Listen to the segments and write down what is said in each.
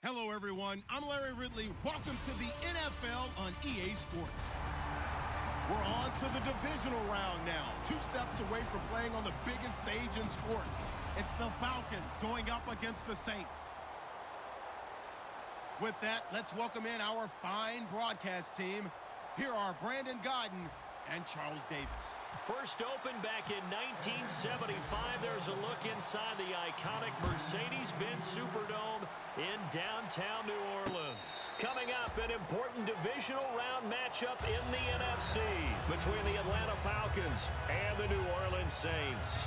Hello, everyone. I'm Larry Ridley. Welcome to the NFL on EA Sports. We're on to the divisional round now. 2 steps away from playing on the biggest stage in sports. It's the Falcons going up against the Saints. With that, let's welcome in our fine broadcast team. Here are Brandon Godden and Charles Davis. First opened back in 1975. There's a look inside the iconic Mercedes-Benz Superdome in downtown New Orleans. Coming up, an important divisional round matchup in the NFC between the Atlanta Falcons and the New Orleans Saints.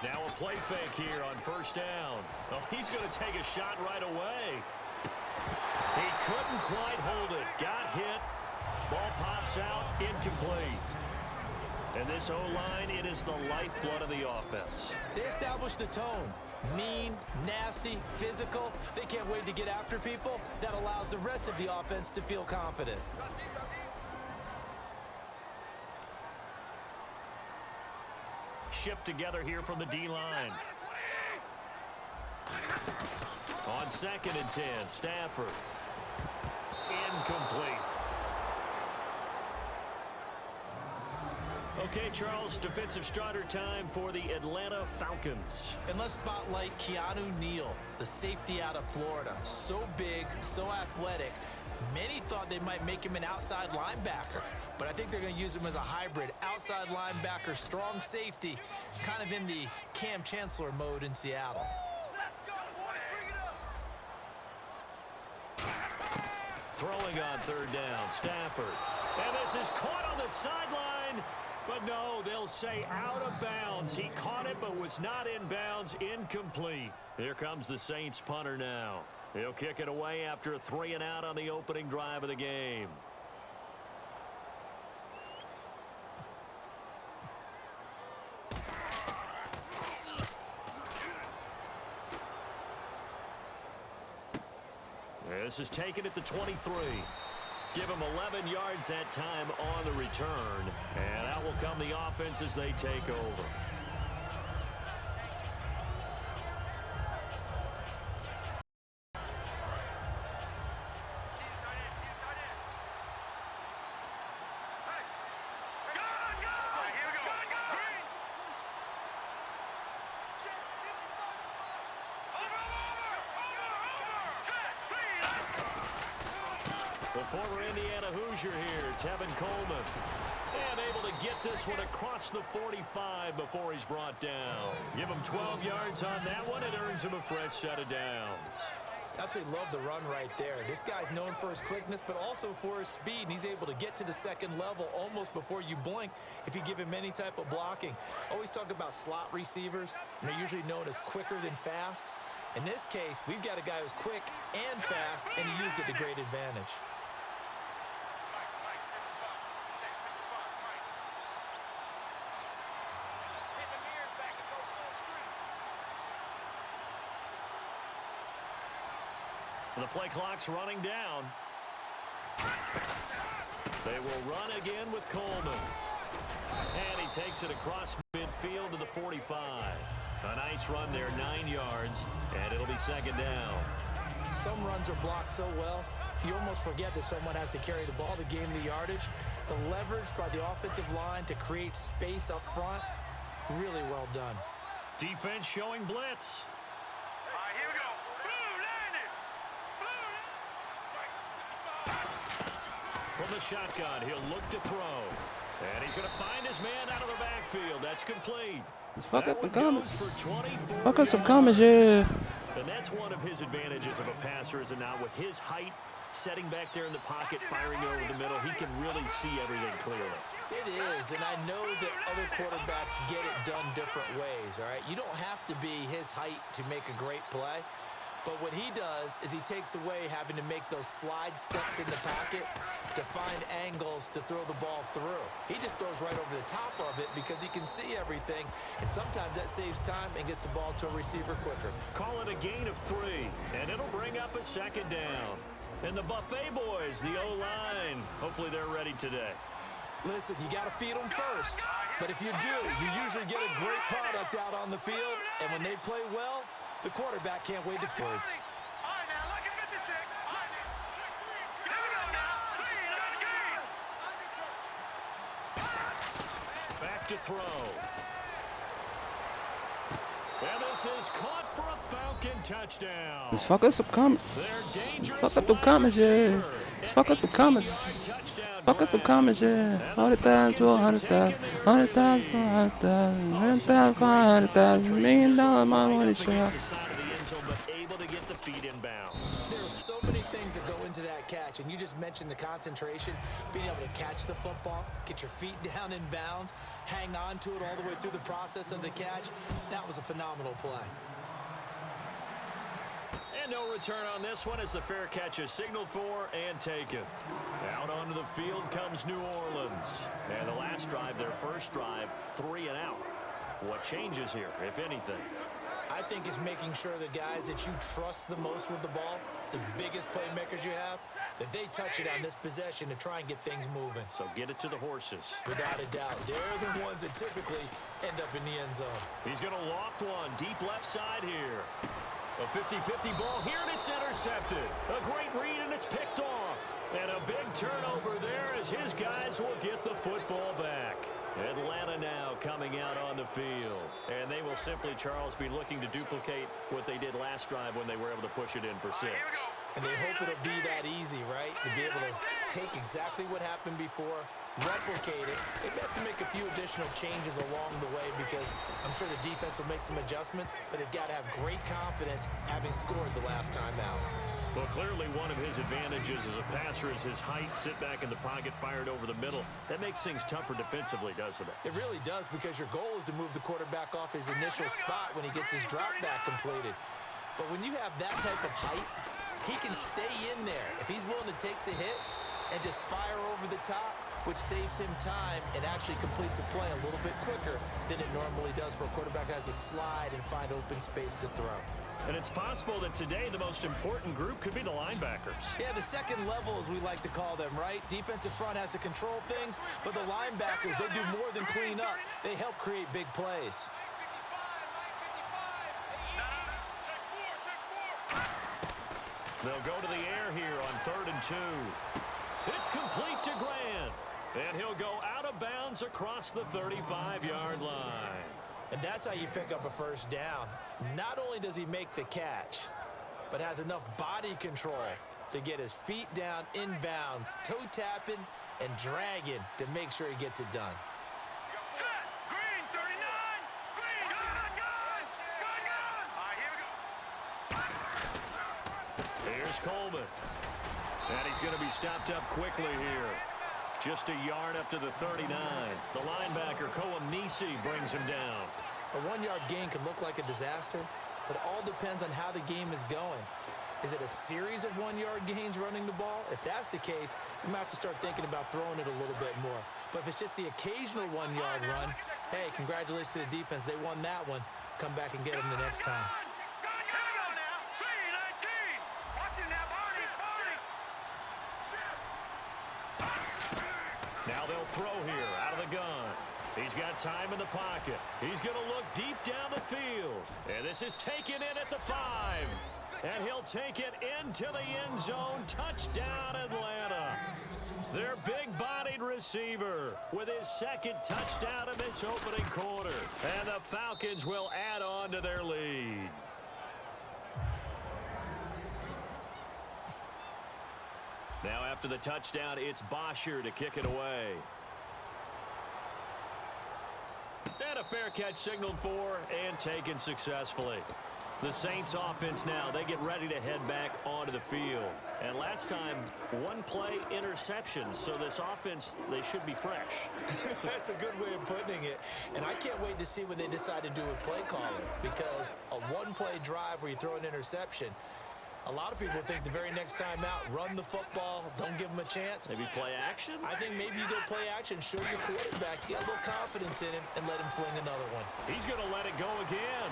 Now a play fake here on first down. Oh, he's going to take a shot right away. He couldn't quite hold it. Got hit. Ball pops out. Incomplete. And this O-line, it is the lifeblood of the offense. They established the tone. Mean, nasty, physical. They can't wait to get after people. That allows the rest of the offense to feel confident. Shift together here from the D-line. On 2nd and 10, Stafford. Incomplete. Okay, Charles, defensive starter time for the Atlanta Falcons. And let's spotlight Keanu Neal, the safety out of Florida. So big, so athletic. Many thought they might make him an outside linebacker, but I think they're going to use him as a hybrid outside linebacker, strong safety, kind of in the Cam Chancellor mode in Seattle. Throwing on 3rd down, Stafford. And this is caught on the sideline, but no, they'll say out of bounds. He caught it, but was not in bounds. Incomplete. Here comes the Saints punter now. He'll kick it away after a 3-and-out on the opening drive of the game. This is taken at the 23. Give him 11 yards that time on the return. And out will come the offense as they take over. The former Indiana Hoosier here, Tevin Coleman. And able to get this one across the 45 before he's brought down. Give him 12 yards on that one. It earns him a fresh set of downs. Absolutely love the run right there. This guy's known for his quickness, but also for his speed, and he's able to get to the second level almost before you blink if you give him any type of blocking. Always talk about slot receivers, and they're usually known as quicker than fast. In this case, we've got a guy who's quick and fast, and he used it to great advantage. The play clock's running down. They will run again with Coleman. And he takes it across midfield to the 45. A nice run there, 9 yards, and it'll be 2nd down. Some runs are blocked so well, you almost forget that someone has to carry the ball to gain the yardage. The leverage by the offensive line to create space up front, really well done. Defense showing blitz. Here we go. From the shotgun, he'll look to throw. And he's going to find his man out of the backfield. That's complete. Fuck up the comments. Fuck up some comments, yeah. And that's one of his advantages of a passer, is it not? With his height, setting back there in the pocket, firing over the middle, he can really see everything clearly. It is, and I know that other quarterbacks get it done different ways, all right? You don't have to be his height to make a great play, But what he does is he takes away having to make those slide steps in the pocket to find angles to throw the ball through. He just throws right over the top of it because he can see everything, and sometimes that saves time and gets the ball to a receiver quicker. Call it a gain of 3, and it'll bring up a second down. And the Buffet boys, the O-line, hopefully they're ready today. Listen, you got to feed them first. But if you do, you usually get a great product out on the field, and when they play well, the quarterback can't wait to forward. All right, now, look at 56. All right. Here we go now. Back to throw. And this is caught for a Falcon touchdown. Let's fuck us up comments. Fuck up the comments, yeah. Let's fuck up the comments. Fuck up the comments, yeah. 100,000 to 100,000. 100,000 to 100,000. 100,000 to 100,000. $1 million my money shot. There's so many things that go into that catch, and you just mentioned the concentration, being able to catch the football, get your feet down in bounds, hang on to it all the way through the process of the catch. That was a phenomenal play. And no return on this one as the fair catch is signaled for and taken. Out onto the field comes New Orleans. And the last drive, their first drive, 3 and out. What changes here, if anything? I think it's making sure the guys that you trust the most with the ball, the biggest playmakers you have, that they touch it on this possession to try and get things moving. So get it to the horses. Without a doubt, they're the ones that typically end up in the end zone. He's going to loft one deep left side here. A 50-50 ball here, and it's intercepted. A great read, and it's picked off. And a big turnover there as his guys will get the football back. Atlanta now coming out on the field. And they will simply, Charles, be looking to duplicate what they did last drive when they were able to push it in for 6. And they hope it'll be that easy, right? To be able to take exactly what happened before, replicate it. They have to make a few additional changes along the way because I'm sure the defense will make some adjustments, but they've got to have great confidence having scored the last time out. Well, clearly one of his advantages as a passer is his height, sit back in the pocket, fired over the middle. That makes things tougher defensively, doesn't it? It really does because your goal is to move the quarterback off his initial spot when he gets his drop back completed. But when you have that type of height, he can stay in there. If he's willing to take the hits and just fire over the top, which saves him time and actually completes a play a little bit quicker than it normally does for a quarterback who has to slide and find open space to throw. And it's possible that today the most important group could be the linebackers. Yeah, the second level, as we like to call them, right? Defensive front has to control things, but the linebackers, they do more than clean up. They help create big plays. They'll go to the air here on 3rd and 2. It's complete to Grant. And he'll go out of bounds across the 35-yard line. And that's how you pick up a first down. Not only does he make the catch, but has enough body control to get his feet down inbounds, toe tapping and dragging to make sure he gets it done. Set. Green, 39. Green, gun. All right, here we go. Here's Coleman. And he's going to be stopped up quickly here. Just a yard up to the 39. The linebacker, Koamnisi, brings him down. A 1-yard gain can look like a disaster, but it all depends on how the game is going. Is it a series of 1-yard gains running the ball? If that's the case, you might have to start thinking about throwing it a little bit more. But if it's just the occasional 1-yard run, hey, congratulations to the defense. They won that one. Come back and get them the next time. Now they'll throw here out of the gun. He's got time in the pocket. He's going to look deep down the field. And this is taken in at the 5. And he'll take it into the end zone. Touchdown, Atlanta. Their big-bodied receiver with his second touchdown in this opening quarter. And the Falcons will add on to their lead. Now after the touchdown, it's Bosher to kick it away. And a fair catch signaled for and taken successfully. The Saints offense now, they get ready to head back onto the field. And last time, one play interception. So this offense, they should be fresh. That's a good way of putting it. And I can't wait to see what they decide to do with play calling, because a one-play drive where you throw an interception, a lot of people think the very next time out, run the football, don't give them a chance. Maybe play action? I think maybe you go play action, show your quarterback, get a little confidence in him, and let him fling another one. He's going to let it go again.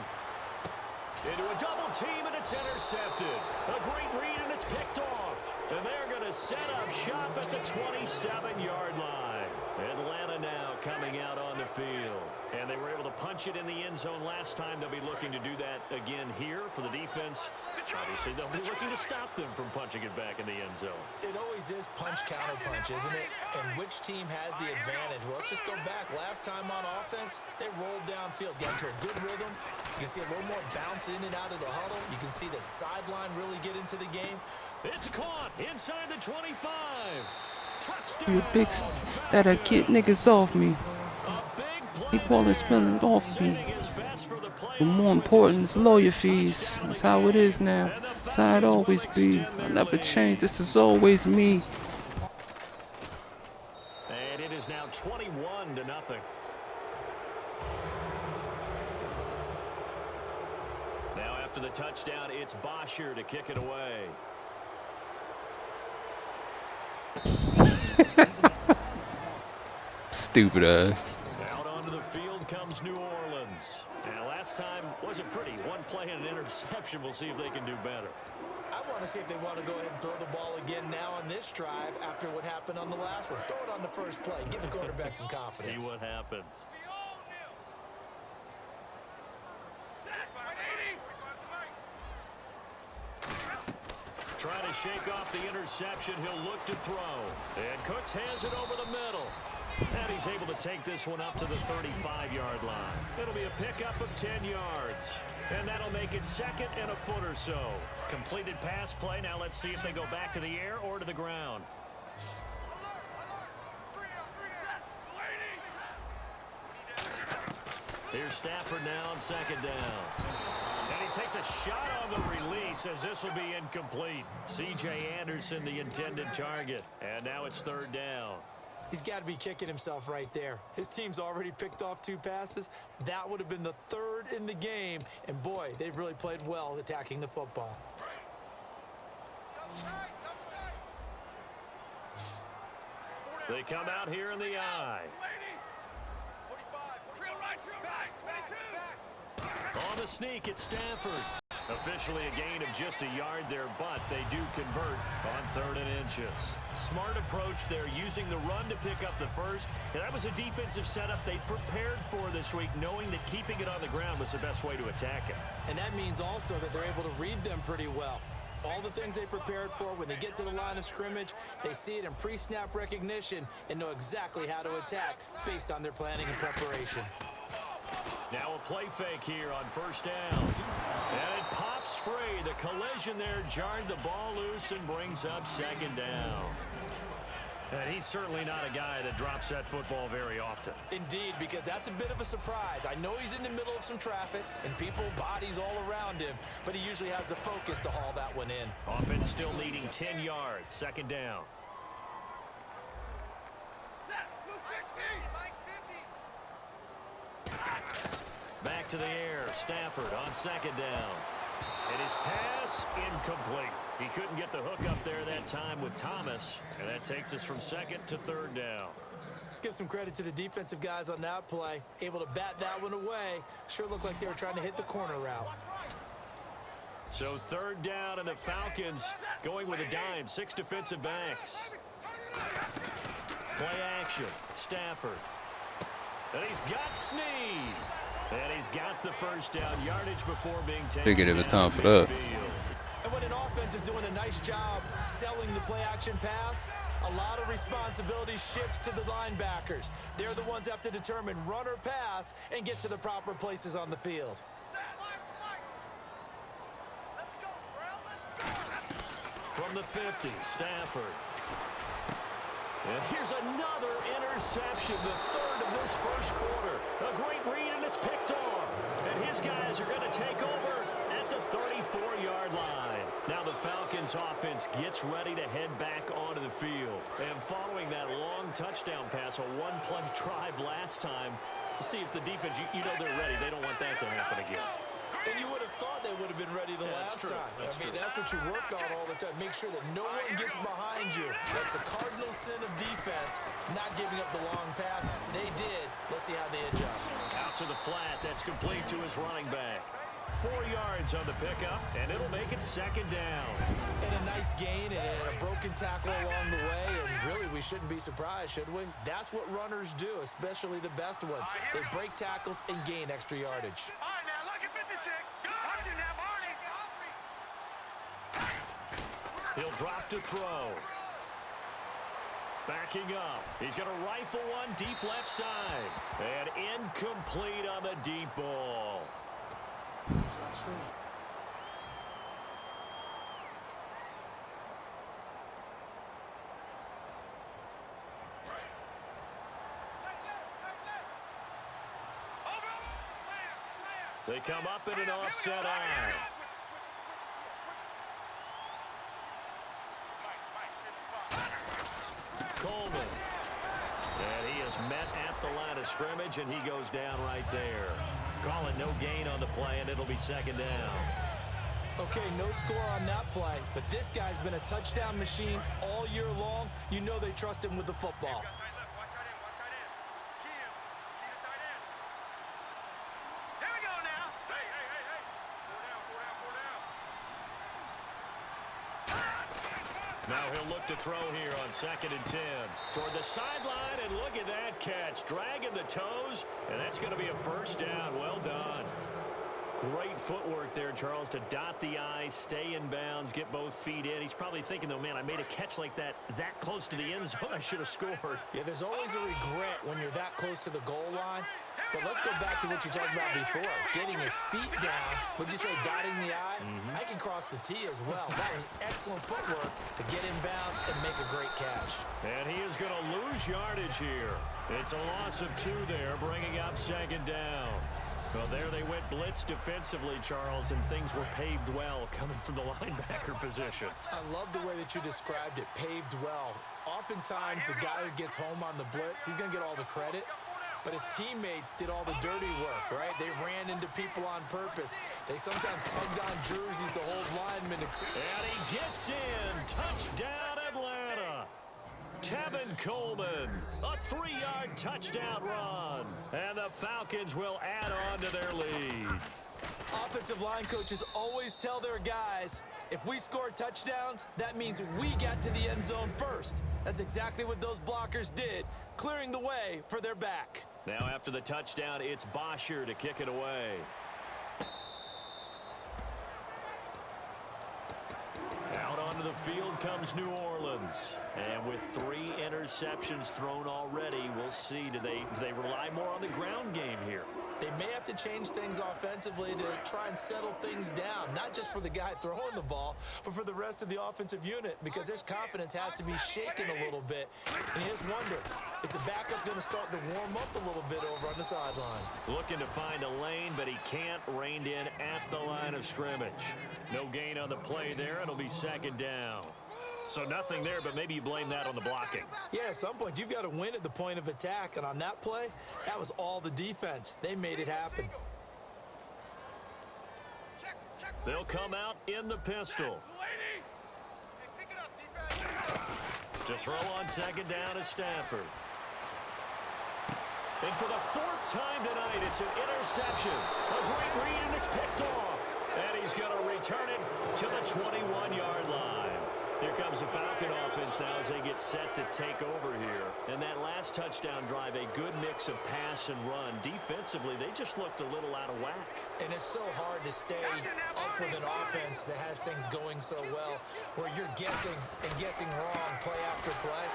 Into a double team, and it's intercepted. A great read, and it's picked off. And they're going to set up shop at the 27-yard line. Atlanta now coming out on the field. And they were able to punch it in the end zone last time. They'll be looking to do that again here for the defense. Obviously, they'll be looking to stop them from punching it back in the end zone. It always is punch-counter-punch, isn't it? And which team has the advantage? Well, let's just go back. Last time on offense, they rolled downfield, got into a good rhythm. You can see a little more bounce in and out of the huddle. You can see the sideline really get into the game. It's caught inside the 25. Touchdown. You big that'll get niggas off me. Keep all this spilling off me. But more important is lawyer fees. That's how it is now. That's how it always be. I never change. This is always me. And it is now 21-0. Now after the touchdown, it's Bosher to kick it away. Stupid ass. Out onto the field comes New Orleans. And last time wasn't pretty. One play and an interception. We'll see if they can do better. I want to see if they want to go ahead and throw the ball again now on this drive after what happened on the last one. Throw it on the first play. Give the quarterback some confidence. See what happens. Trying to shake off the interception. He'll look to throw. And Cooks hands it over the middle. And he's able to take this one up to the 35-yard line. It'll be a pickup of 10 yards. And that'll make it second and a foot or so. Completed pass play. Now let's see if they go back to the air or to the ground. Here's Stafford now on second down. And he takes a shot on the release as this will be incomplete. C.J. Anderson, the intended target. And now it's third down. He's got to be kicking himself right there. His team's already picked off 2 passes. That would have been the 3rd in the game. And, boy, they've really played well attacking the football. They come out here in the eye. On the sneak, it's Stafford. Officially a gain of just a yard there, but they do convert on 3rd and inches. Smart approach there, using the run to pick up the first. And that was a defensive setup they prepared for this week, knowing that keeping it on the ground was the best way to attack it. And that means also that they're able to read them pretty well. All the things they prepared for, when they get to the line of scrimmage, they see it in pre-snap recognition and know exactly how to attack based on their planning and preparation. Now a play fake here on first down. And it pops free. The collision there jarred the ball loose and brings up second down. And he's certainly not a guy that drops that football very often. Indeed, because that's a bit of a surprise. I know he's in the middle of some traffic and people, bodies all around him, but he usually has the focus to haul that one in. Offense still needing 10 yards. Second down. Back to the air. Stafford on second down. And his pass incomplete. He couldn't get the hook up there that time with Thomas. And that takes us from second to third down. Let's give some credit to the defensive guys on that play. Able to bat that one away. Sure looked like they were trying to hit the corner route. So third down, and the Falcons going with a dime. 6 defensive backs. Play action. Stafford. And he's got Snead. And he's got the first down, yardage before being taken. Figured it was time for that. And when an offense is doing a nice job selling the play-action pass, a lot of responsibility shifts to the linebackers. They're the ones that have to determine run or pass and get to the proper places on the field. From the 50, Stafford. And here's another interception, the 3rd of this first quarter. A great read, and it's picked off. And his guys are going to take over at the 34-yard line. Now the Falcons offense gets ready to head back onto the field. And following that long touchdown pass, a one-play drive last time, see if the defense, you know they're ready. They don't want that to happen again. And you would have thought they would have been ready the last time. That's what you work on all the time. Make sure that no one gets behind you. That's the cardinal sin of defense, not giving up the long pass. They did. Let's see how they adjust. Out to the flat. That's complete to his running back. 4 yards on the pickup, and it'll make it second down. And a nice gain and a broken tackle along the way, and really we shouldn't be surprised, should we? That's what runners do, especially the best ones. They break tackles and gain extra yardage. All right, now, look at 56. Watch it now, Barney. He'll drop to throw. Backing up. He's going to rifle one deep left side. And incomplete on the deep ball. They come up in an offset eye. Coleman. And he is met at the line of scrimmage, and he goes down right there. Call it no gain on the play, and it'll be second down. Okay, no score on that play, but this guy's been a touchdown machine all year long. You know they trust him with the football. Now he'll look to throw here on 2nd and 10. Toward the sideline, and look at that catch. Dragging the toes, and that's going to be a first down. Well done. Great footwork there, Charles, to dot the I, stay in bounds, get both feet in. He's probably thinking, though, man, I made a catch like that close to the end zone. I should have scored. Yeah, there's always a regret when you're that close to the goal line. But let's go back to what you talked about before. Getting his feet down. Would you say dotting the I? I can cross the T as well. That was excellent footwork to get in bounds and make a great catch. And he is going to lose yardage here. It's a loss of 2 there, bringing up 2nd down. Well, there they went blitz defensively, Charles, and things were paved well coming from the linebacker position. I love the way that you described it, paved well. Oftentimes, the guy who gets home on the blitz, he's going to get all the credit. But his teammates did all the dirty work, right? They ran into people on purpose. They sometimes tugged on jerseys to hold linemen. And he gets in. Touchdown, Atlanta. Tevin Coleman, a 3-yard touchdown run. And the Falcons will add on to their lead. Offensive line coaches always tell their guys, if we score touchdowns, that means we got to the end zone first. That's exactly what those blockers did, clearing the way for their back. Now after the touchdown, it's Bosher to kick it away. Out onto the field comes New Orleans. And with 3 interceptions thrown already, we'll see. Do they rely more on the ground game here? They may have to change things offensively to try and settle things down, not just for the guy throwing the ball, but for the rest of the offensive unit, because their confidence has to be shaken a little bit. And you just wonder, is the backup going to start to warm up a little bit over on the sideline? Looking to find a lane, but he can't, reined in at the line of scrimmage. No gain on the play there. It'll be 2nd down. So nothing there, but maybe you blame that on the blocking. Yeah, at some point, you've got to win at the point of attack. And on that play, that was all the defense. They made it happen. They'll come out in the pistol. To throw on 2nd down is Stafford. And for the 4th time tonight, it's an interception. A great read, and it's picked off. And he's going to return it to the 21-yard line. Here comes the Falcon offense now as they get set to take over here. And that last touchdown drive, a good mix of pass and run. Defensively, they just looked a little out of whack. And it's so hard to stay up with an offense that has things going so well, where you're guessing and guessing wrong play after play.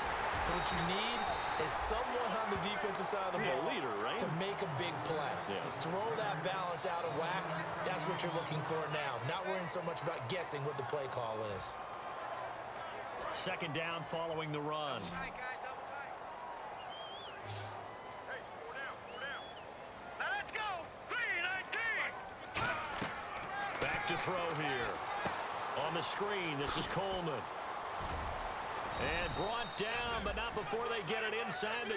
So what you need is someone on the defensive side of the ball leader, right? to make a big play. Yeah. Throw that balance out of whack. That's what you're looking for now. Not worrying so much about guessing what the play call is. 2nd down following the run. Let's go. 3-19. Back to throw here. On the screen, this is Coleman. And brought down, but not before they get it inside the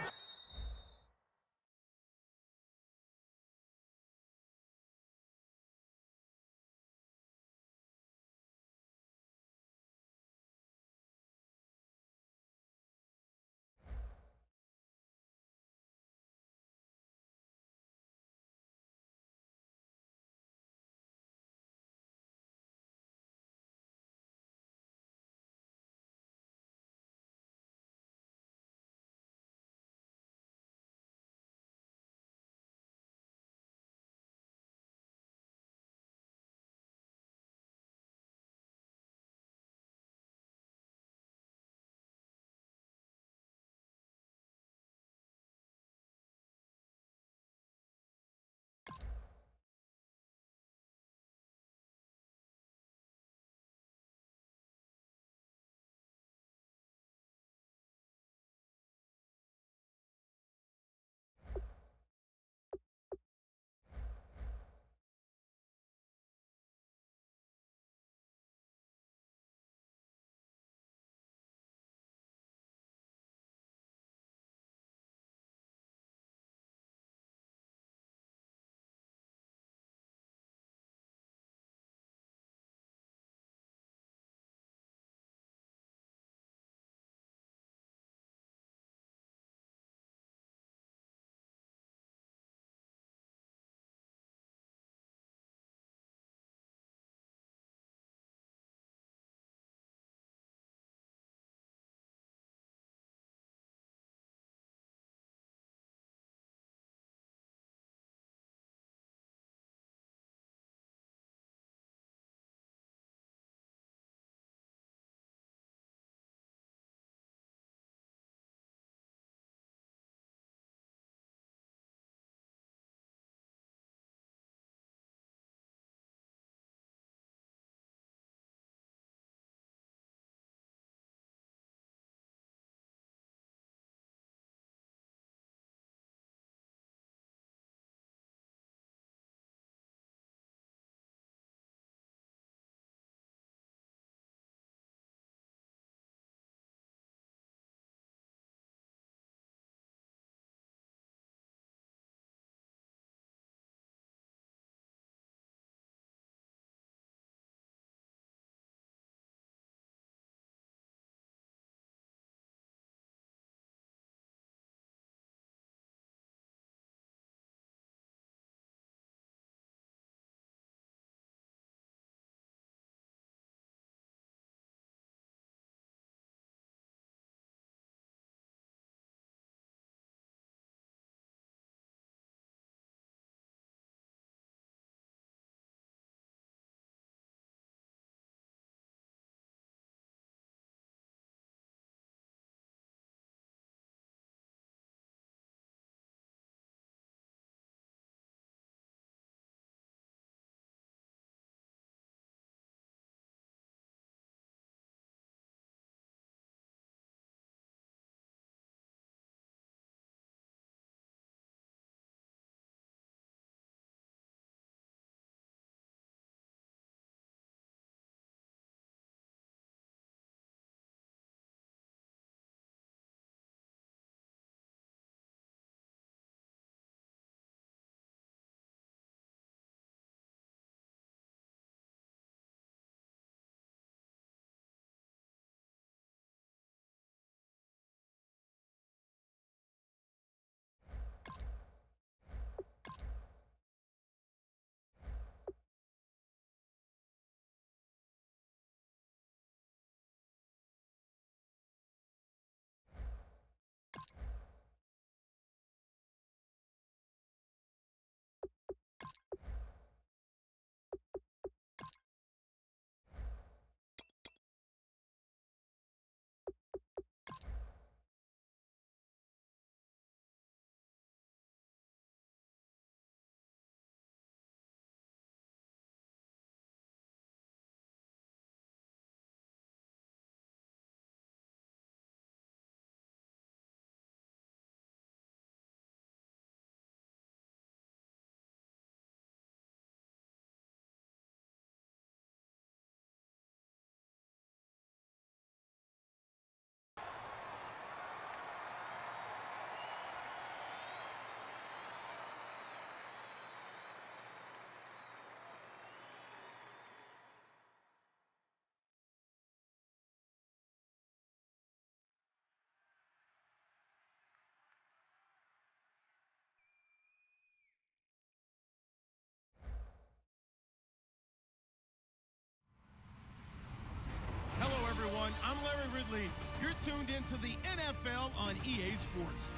tuned into the NFL on EA Sports.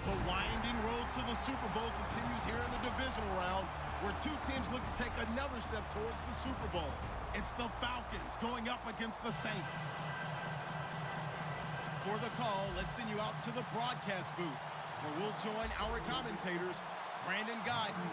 The winding road to the Super Bowl continues here in the divisional round, where two teams look to take another step towards the Super Bowl. It's the Falcons going up against the Saints. For the call, let's send you out to the broadcast booth, where we'll join our commentators, Brandon Godden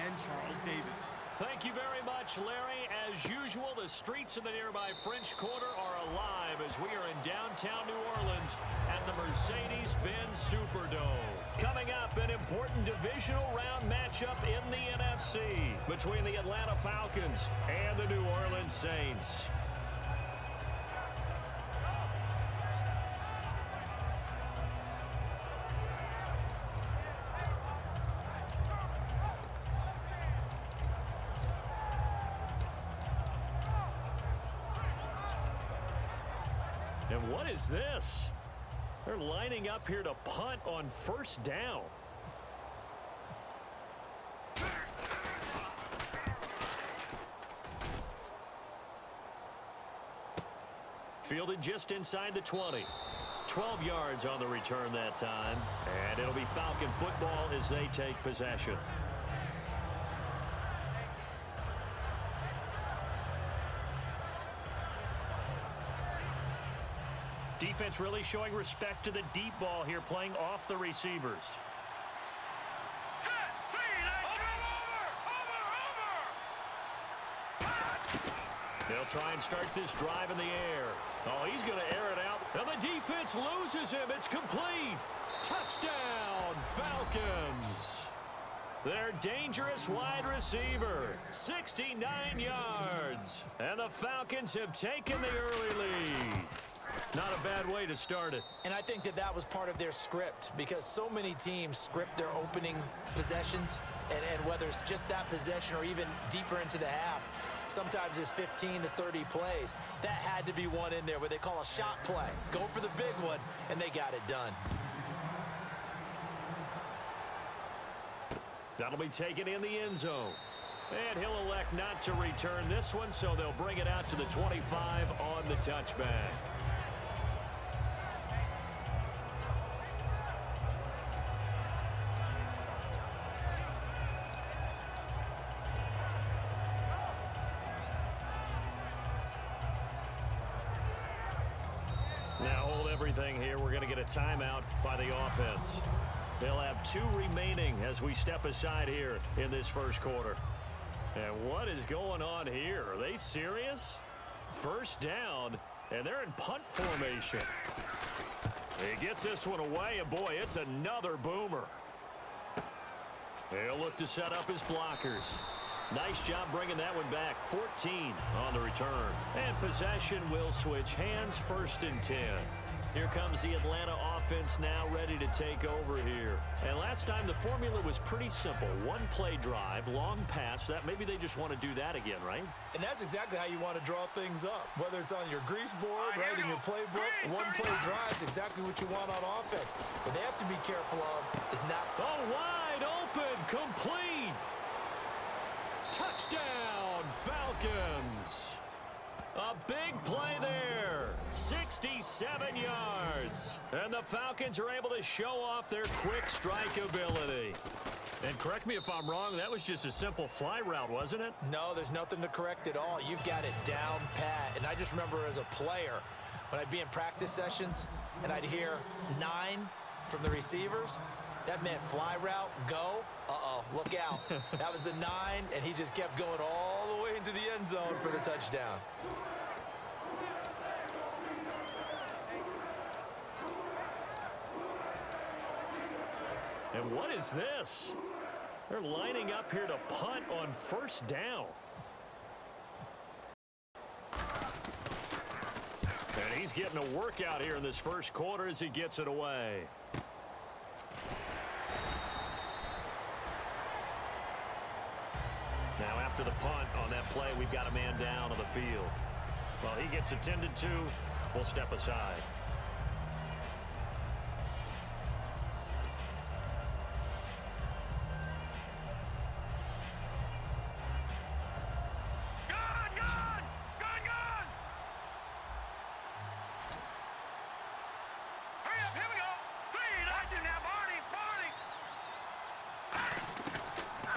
and Charles Davis. Thank you very much, Larry. As usual, the streets of the nearby French Quarter are alive as we are in downtown New Orleans at the Mercedes-Benz Superdome. Coming up, an important divisional round matchup in the NFC between the Atlanta Falcons and the New Orleans Saints. And what is this? They're lining up here to punt on first down. Fielded just inside the 20. 12 yards on the return that time. And it'll be Falcon football as they take possession. Defense really showing respect to the deep ball here, playing off the receivers. Set, over. They'll try and start this drive in the air. Oh, he's going to air it out. And the defense loses him. It's complete. Touchdown, Falcons. Their dangerous wide receiver, 69 yards. And the Falcons have taken the early lead. Not a bad way to start it. And I think that was part of their script, because so many teams script their opening possessions, and whether it's just that possession or even deeper into the half, sometimes it's 15 to 30 plays. That had to be one in there where they call a shot play. Go for the big one, and they got it done. That'll be taken in the end zone. And he'll elect not to return this one, so they'll bring it out to the 25 on the touchback. Now hold everything here. We're going to get a timeout by the offense. They'll have 2 remaining as we step aside here in this first quarter. And what is going on here? Are they serious? First down, and they're in punt formation. He gets this one away, and boy, it's another boomer. They'll look to set up his blockers. Nice job bringing that one back. 14 on the return. And possession will switch hands, 1st and 10. Here comes the Atlanta offense now, ready to take over here. And last time the formula was pretty simple. 1-play drive, long pass. That maybe they just want to do that again, right? And that's exactly how you want to draw things up. Whether it's on your grease board, right, in your playbook, 1-play drive is exactly what you want on offense. What they have to be careful of is not... Oh, wide open, complete. Touchdown, Falcons. A big play there. 67 yards. And the Falcons are able to show off their quick strike ability. And correct me if I'm wrong, that was just a simple fly route, wasn't it? No, there's nothing to correct at all. You've got it down pat. And I just remember as a player, when I'd be in practice sessions and I'd hear 9 from the receivers, that meant fly route, go. Uh-oh, look out. That was the 9, and he just kept going all the way into the end zone for the touchdown. And what is this? They're lining up here to punt on first down. And he's getting a workout here in this first quarter as he gets it away. Now after the punt on that play, we've got a man down on the field. Well, he gets attended to. We'll step aside.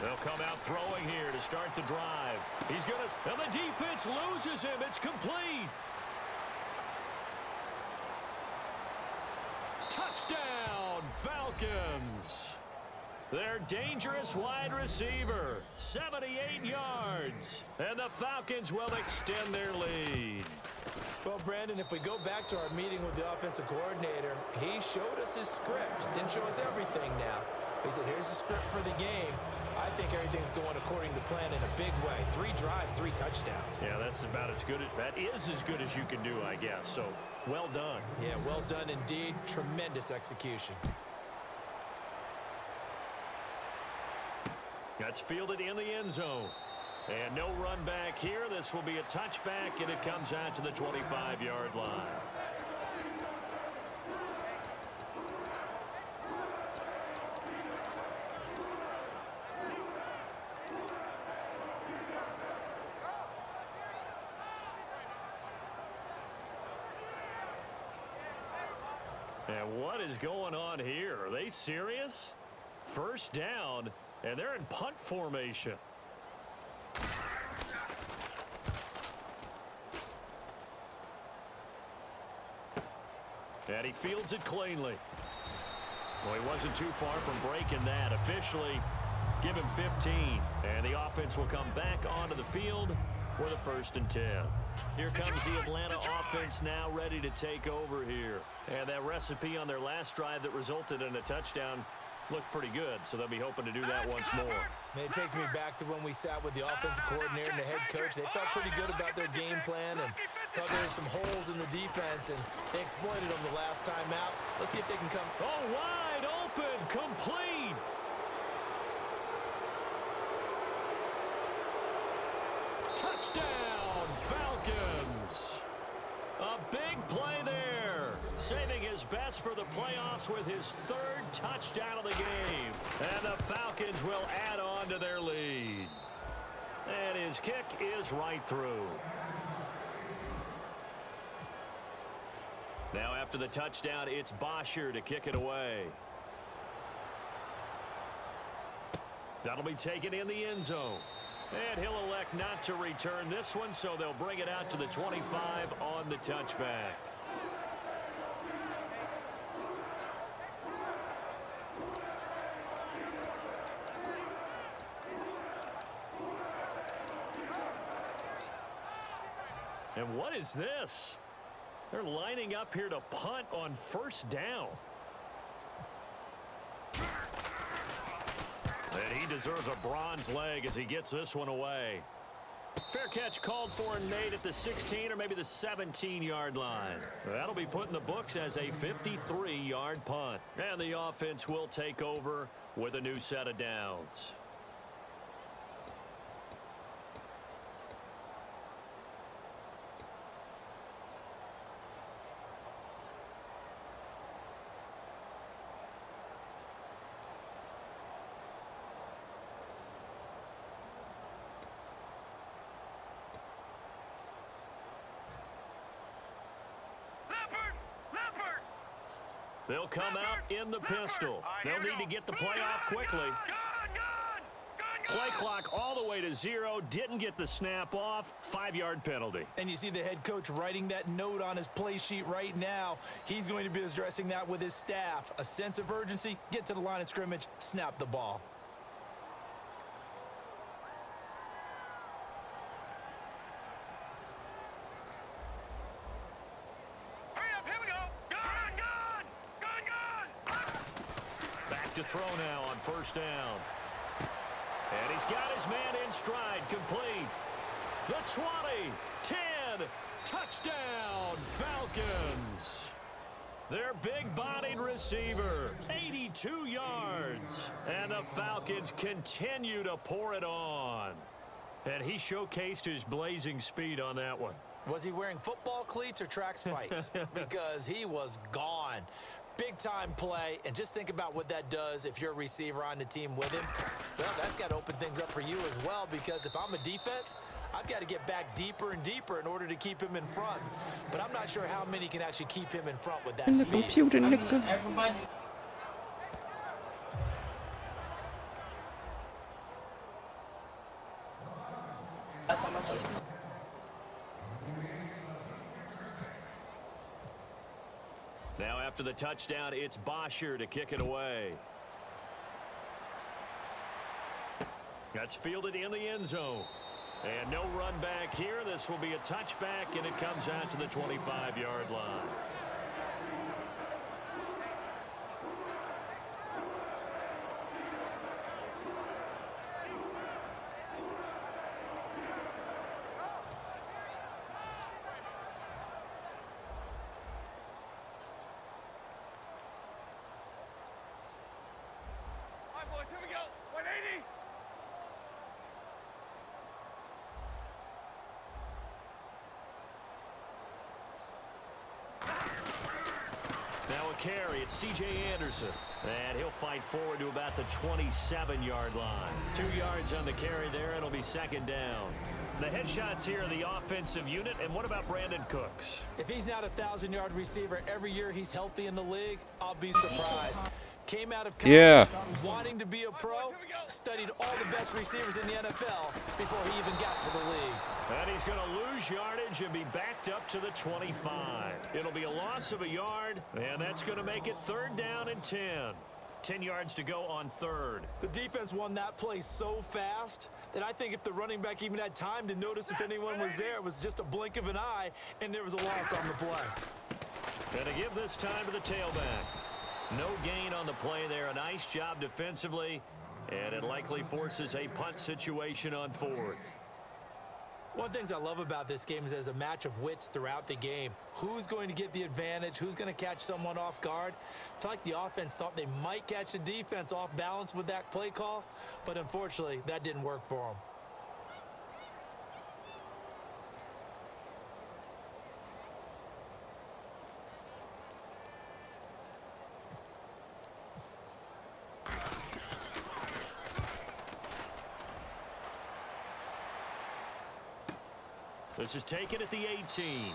They'll come out throwing here to start the drive. He's going to, and the defense loses him. It's complete. Touchdown, Falcons. Their dangerous wide receiver, 78 yards. And the Falcons will extend their lead. Well, Brandon, if we go back to our meeting with the offensive coordinator, he showed us his script. Didn't show us everything now. He said, here's the script for the game. I think everything's going according to plan in a big way. 3 drives, 3 touchdowns. Yeah, that's about as good. That is as good as you can do, I guess. So, well done. Yeah, well done indeed. Tremendous execution. That's fielded in the end zone. And no run back here. This will be a touchback, and it comes out to the 25-yard line. And what is going on here? Are they serious? First down, and they're in punt formation. And he fields it cleanly. Well, he wasn't too far from breaking that. Officially, give him 15. And the offense will come back onto the field with a 1st and 10. Here comes the Atlanta offense now ready to take over here. And that recipe on their last drive that resulted in a touchdown looked pretty good, so they'll be hoping to do that once more. Man, it takes me back to when we sat with the offensive coordinator and the head coach. They felt pretty good about their game plan and thought there were some holes in the defense, and they exploited them the last time out. Let's see if they can come. Oh, wide open, complete. Touchdown, Falcons. A big play there. Saving his best for the playoffs with his 3rd touchdown of the game. And the Falcons will add on to their lead. And his kick is right through. Now after the touchdown, it's Bosher to kick it away. That'll be taken in the end zone. And he'll elect not to return this one, so they'll bring it out to the 25 on the touchback. And what is this? They're lining up here to punt on 1st down. And he deserves a bronze leg as he gets this one away. Fair catch called for and made at the 16 or maybe the 17-yard line. That'll be put in the books as a 53-yard punt. And the offense will take over with a new set of downs. They'll come out in the pistol. They'll need to get the play off quickly. Play clock all the way to 0. Didn't get the snap off. 5-yard penalty. And you see the head coach writing that note on his play sheet right now. He's going to be addressing that with his staff. A sense of urgency, get to the line of scrimmage, snap the ball. To throw now on 1st down. And he's got his man in stride, complete. The 20, 10, touchdown, Falcons. Their big-bodied receiver, 82 yards. And the Falcons continue to pour it on. And he showcased his blazing speed on that one. Was he wearing football cleats or track spikes? Because he was gone. Big-time play, and just think about what that does if you're a receiver on the team with him. Well, that's got to open things up for you as well, because if I'm a defense, I've got to get back deeper and deeper in order to keep him in front. But I'm not sure how many can actually keep him in front with that speed. Everybody. Now after the touchdown, it's Bosher to kick it away. That's fielded in the end zone. And no run back here. This will be a touchback, and it comes out to the 25-yard line. All right, boys, here we go. 180. Now a carry. It's C.J. Anderson. And he'll fight forward to about the 27-yard line. 2 yards on the carry there. It'll be second down. The headshots here are the offensive unit. And what about Brandon Cooks? If he's not a 1,000-yard receiver every year he's healthy in the league, I'll be surprised. Came out of college wanting to be a pro, studied all the best receivers in the NFL before he even got to the league. And he's going to lose yardage and be backed up to the 25. It'll be a loss of a yard, and that's going to make it 3rd down and 10. 10 yards to go on 3rd. The defense won that play so fast that I think if the running back even had time to notice if anyone was there, it was just a blink of an eye, and there was a loss on the play. And to give this time to the tailback. No gain on the play there. A nice job defensively, and it likely forces a punt situation on 4th. One of the things I love about this game is there's a match of wits throughout the game. Who's going to get the advantage? Who's going to catch someone off guard? I feel like the offense thought they might catch the defense off balance with that play call, but unfortunately, that didn't work for them. This is taken at the 18.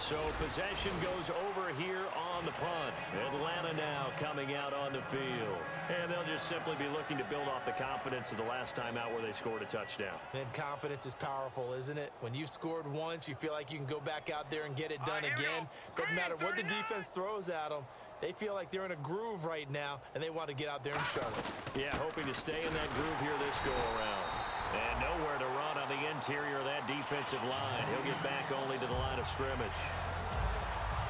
So possession goes over here on the punt. Atlanta now coming out on the field. And they'll just simply be looking to build off the confidence of the last time out where they scored a touchdown. And confidence is powerful, isn't it? When you've scored once, you feel like you can go back out there and get it done again. Doesn't matter what the defense throws at them. They feel like they're in a groove right now, and they want to get out there and show it. Yeah, hoping to stay in that groove here this go-around. And nowhere to run on the interior of that defensive line. He'll get back only to the line of scrimmage.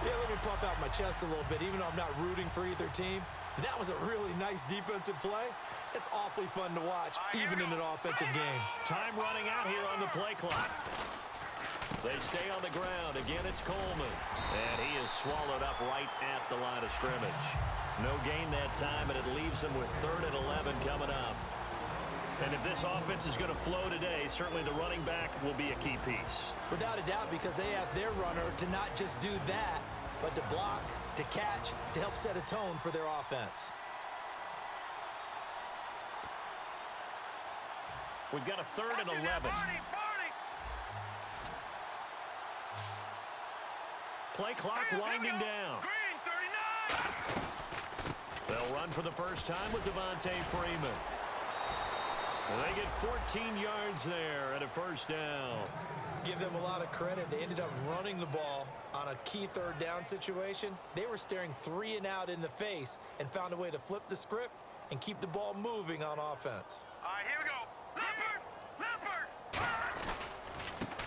Yeah, let me puff out my chest a little bit, even though I'm not rooting for either team. That was a really nice defensive play. It's awfully fun to watch, even in an offensive game. Time running out here on the play clock. They stay on the ground. Again, it's Coleman. And he is swallowed up right at the line of scrimmage. No gain that time, and it leaves them with 3rd and 11 coming up. And if this offense is going to flow today, certainly the running back will be a key piece. Without a doubt, because they asked their runner to not just do that, but to block, to catch, to help set a tone for their offense. We've got a 3rd and 11. Play clock winding down. They'll run for the first time with Devontae Freeman. They get 14 yards there and a 1st down. Give them a lot of credit. They ended up running the ball on a key 3rd down situation. They were staring 3 and out in the face and found a way to flip the script and keep the ball moving on offense. All right, here we go. Leopard!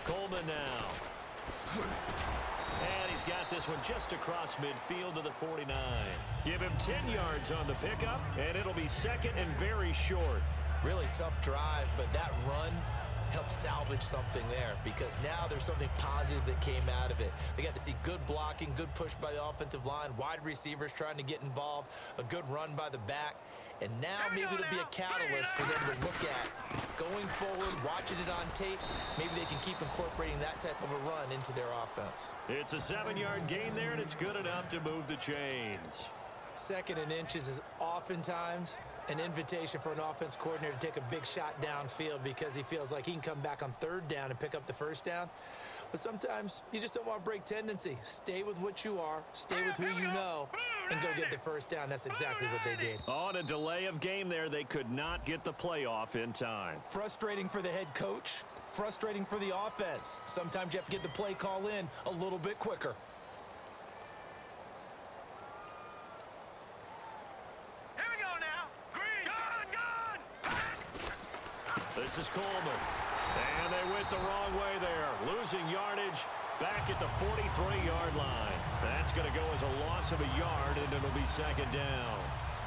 Coleman now. And he's got this one just across midfield to the 49. Give him 10 yards on the pickup, and it'll be 2nd and very short. Really tough drive, but that run helped salvage something there because now there's something positive that came out of it. They got to see good blocking, good push by the offensive line, wide receivers trying to get involved, a good run by the back, and now maybe it'll be a catalyst for them to look at going forward, watching it on tape. Maybe they can keep incorporating that type of a run into their offense. It's a 7-yard gain there, and it's good enough to move the chains. 2nd and inches is oftentimes an invitation for an offense coordinator to take a big shot downfield because he feels like he can come back on 3rd down and pick up the 1st down. But sometimes you just don't want to break tendency. Stay with what you are, stay with who you know, and go get the 1st down. That's exactly what they did. On a delay of game there, they could not get the play off in time. Frustrating for the head coach, Frustrating for the offense. Sometimes you have to get the play call in a little bit quicker. Here we go now. Green. Gun. This is Coleman. And they went the wrong way there. Losing yardage back at the 43-yard line. That's going to go as a loss of a yard, and it'll be second down.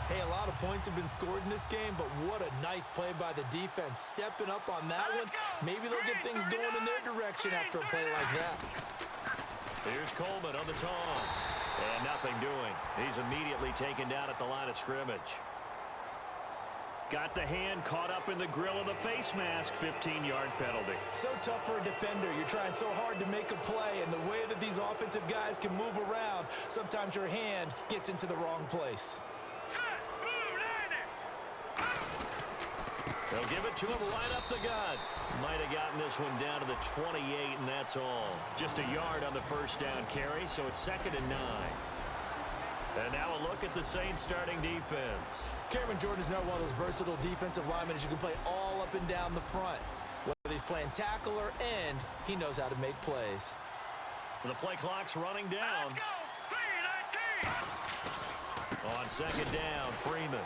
Hey, a lot of points have been scored in this game, but what a nice play by the defense. Stepping up on that one. Maybe they'll get things going in their direction after a play like that. Here's Coleman on the toss. And nothing doing. He's immediately taken down at the line of scrimmage. Got the hand caught up in the grill of the face mask. 15-yard penalty. So tough for a defender. You're trying so hard to make a play, and the way that these offensive guys can move around, sometimes your hand gets into the wrong place. They'll give it to him right up the gut. Might have gotten this one down to the 28, and that's all. Just a yard on the first down carry, so it's 2nd and 9. And now a look at the Saints starting defense. Cameron Jordan's not one of those versatile defensive linemen as you can play all up and down the front. Whether he's playing tackle or end, he knows how to make plays. The play clock's running down. Let's go. 3-19. On 2nd down, Freeman.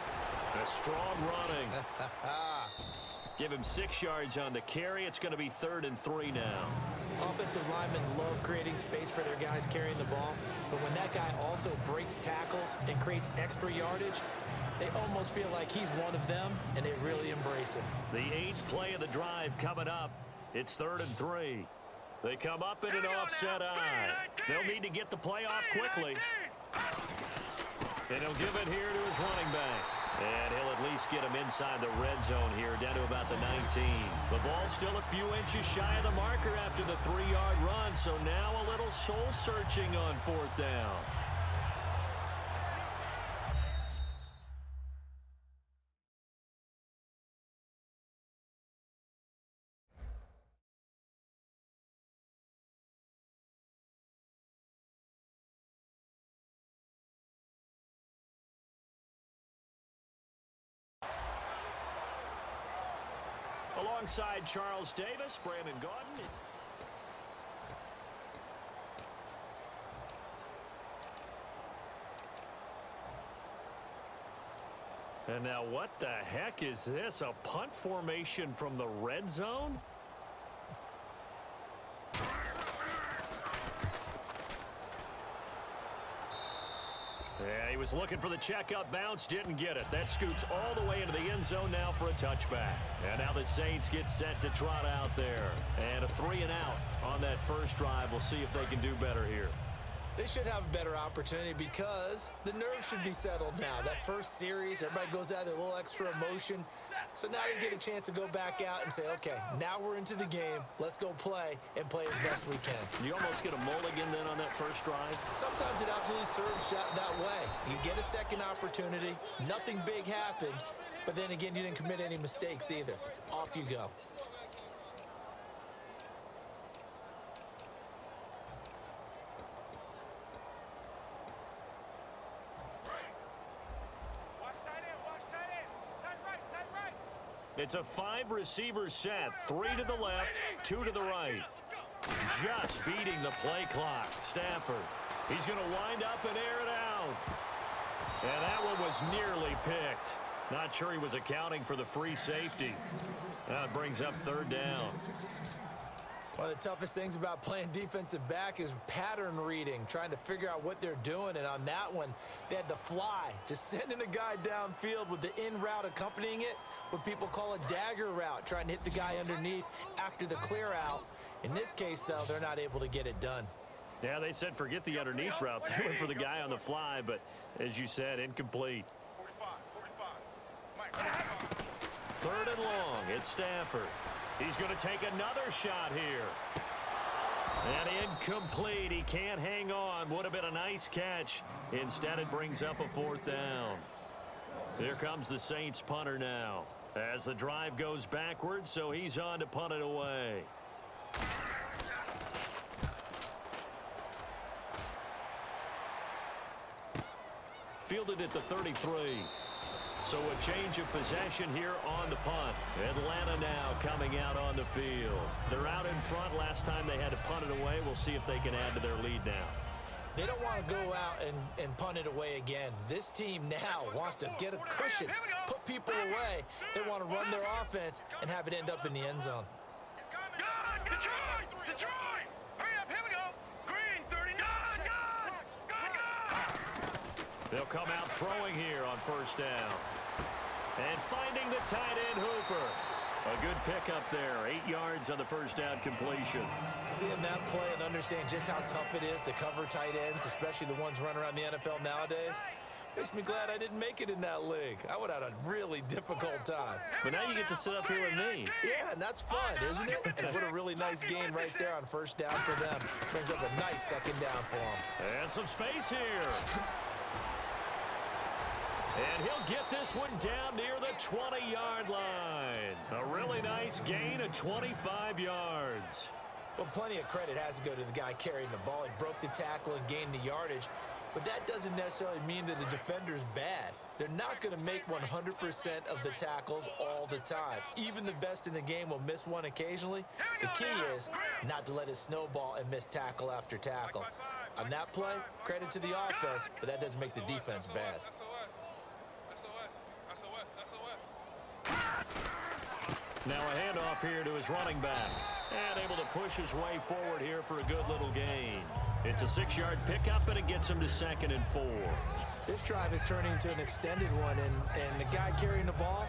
A strong running. Give him 6 yards on the carry. It's going to be 3rd and 3 now. Offensive linemen love creating space for their guys carrying the ball, but when that guy also breaks tackles and creates extra yardage, they almost feel like he's one of them, and they really embrace him. The 8th play of the drive coming up. It's 3rd and 3. They come up in an offset eye. They'll need to get the play off quickly. And he'll give it here to his running back. And he'll at least get him inside the red zone here, down to about the 19. The ball's still a few inches shy of the marker after the 3-yard run, so now a little soul-searching on 4th down. Alongside Charles Davis, Brandon Gaudin. And now what the heck is this? A punt formation from the red zone? Yeah, he was looking for the checkup bounce, didn't get it. That scoots all the way into the end zone now for a touchback. And now the Saints get set to trot out there. And a 3 and out on that first drive. We'll see if they can do better here. They should have a better opportunity because the nerves should be settled now. That first series, everybody goes out with a little extra emotion. So now they get a chance to go back out and say, okay, now we're into the game. Let's go play and play as best we can. You almost get a mulligan then on that first drive? Sometimes it absolutely serves that way. You get a second opportunity. Nothing big happened. But then again, you didn't commit any mistakes either. Off you go. It's a 5-receiver set. 3 to the left, 2 to the right. Just beating the play clock. Stafford. He's going to wind up and air it out. And that one was nearly picked. Not sure he was accounting for the free safety. That brings up 3rd down. One of the toughest things about playing defensive back is pattern reading, trying to figure out what they're doing. And on that one, they had the fly, just sending a guy downfield with the in route accompanying it, what people call a dagger route, trying to hit the guy underneath after the clear out. In this case, though, they're not able to get it done. Yeah, they said forget the underneath route. They went for the guy on the fly, but as you said, incomplete. 3rd and long. It's Stafford. He's going to take another shot here. And incomplete. He can't hang on. Would have been a nice catch. Instead, it brings up a 4th down. Here comes the Saints punter now. As the drive goes backwards, so he's on to punt it away. Fielded at the 33. So a change of possession here on the punt. Atlanta now coming out on the field. They're out in front. Last time they had to punt it away. We'll see if they can add to their lead now. They don't want to go out and punt it away again. This team now wants to get a cushion, put people away. They want to run their offense and have it end up in the end zone. Detroit! Detroit! Hurry up, here we go! Green, 39! They'll come out throwing here on first down. And finding the tight end Hooper. A good pickup there. 8 yards on the first down completion. Seeing that play and understand just how tough it is to cover tight ends, especially the ones running around the NFL nowadays, makes me glad I didn't make it in that league. I would have had a really difficult time. But now you get to sit up here with me. Yeah, and that's fun, isn't it? And what a really nice gain right there on first down for them. Brings up a nice second down for them. And some space here. And he'll get this one down near the 20-yard line. A really nice gain of 25 yards. Well, plenty of credit has to go to the guy carrying the ball. He broke the tackle and gained the yardage. But that doesn't necessarily mean that the defender's bad. They're not going to make 100% of the tackles all the time. Even the best in the game will miss one occasionally. The key is not to let it snowball and miss tackle after tackle. On that play, credit to the offense, but that doesn't make the defense bad. Now a handoff here to his running back. And able to push his way forward here for a good little gain. It's a 6-yard pickup, and it gets him to 2nd and 4. This drive is turning into an extended one, and the guy carrying the ball,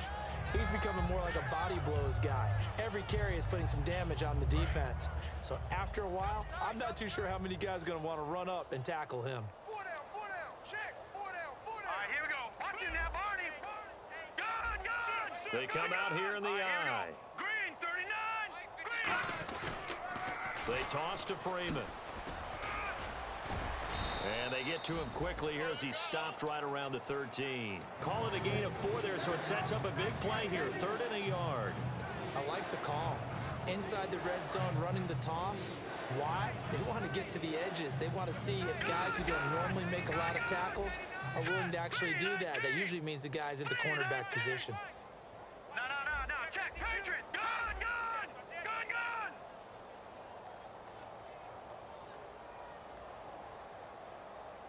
he's becoming more like a body blows guy. Every carry is putting some damage on the defense. So after a while, I'm not too sure how many guys are going to want to run up and tackle him. 4 down, check, 4 down. All right, here we go. Watch it now, Barney. Gun! They come out here in the eye. Green, 39. Green. They toss to Freeman. And they get to him quickly here as he stopped right around the 13. Call it a gain of 4 there, so it sets up a big play here. 3rd and a yard. I like the call. Inside the red zone, running the toss. Why? They want to get to the edges. They want to see if guys who don't normally make a lot of tackles are willing to actually do that. That usually means the guy's at the cornerback position. No. Check. Patriot. Gun.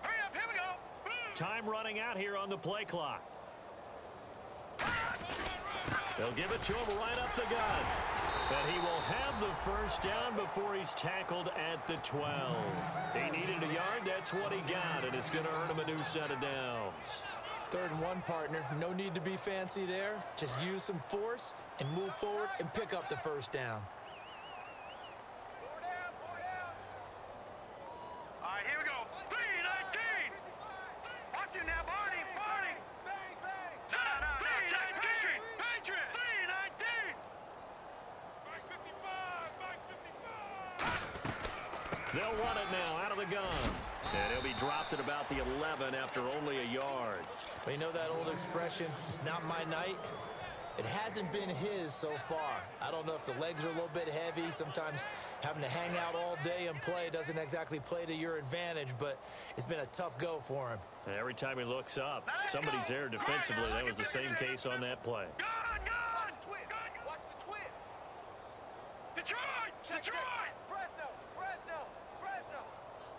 Hurry up. Here we go. Time running out here on the play clock. They'll give it to him right up the gut. And he will have the first down before he's tackled at the 12. He needed a yard. That's what he got, and it's going to earn him a new set of downs. 3rd and 1, partner. No need to be fancy there. Just use some force and move forward and pick up the first down. 4 down. All right, here we go. 3-19. Watch it now, Barney. Bang. No. Check. Patriot. 3-19. Back 55. They'll run it now out of the gun. And he'll be dropped at about the 11 after only a yard. Well, you know that old expression, it's not my night? It hasn't been his so far. I don't know if the legs are a little bit heavy. Sometimes having to hang out all day and play doesn't exactly play to your advantage, but it's been a tough go for him. And every time he looks up, somebody's there defensively. That was the same case on that play. Gun. Watch the twist. Detroit. Fresno.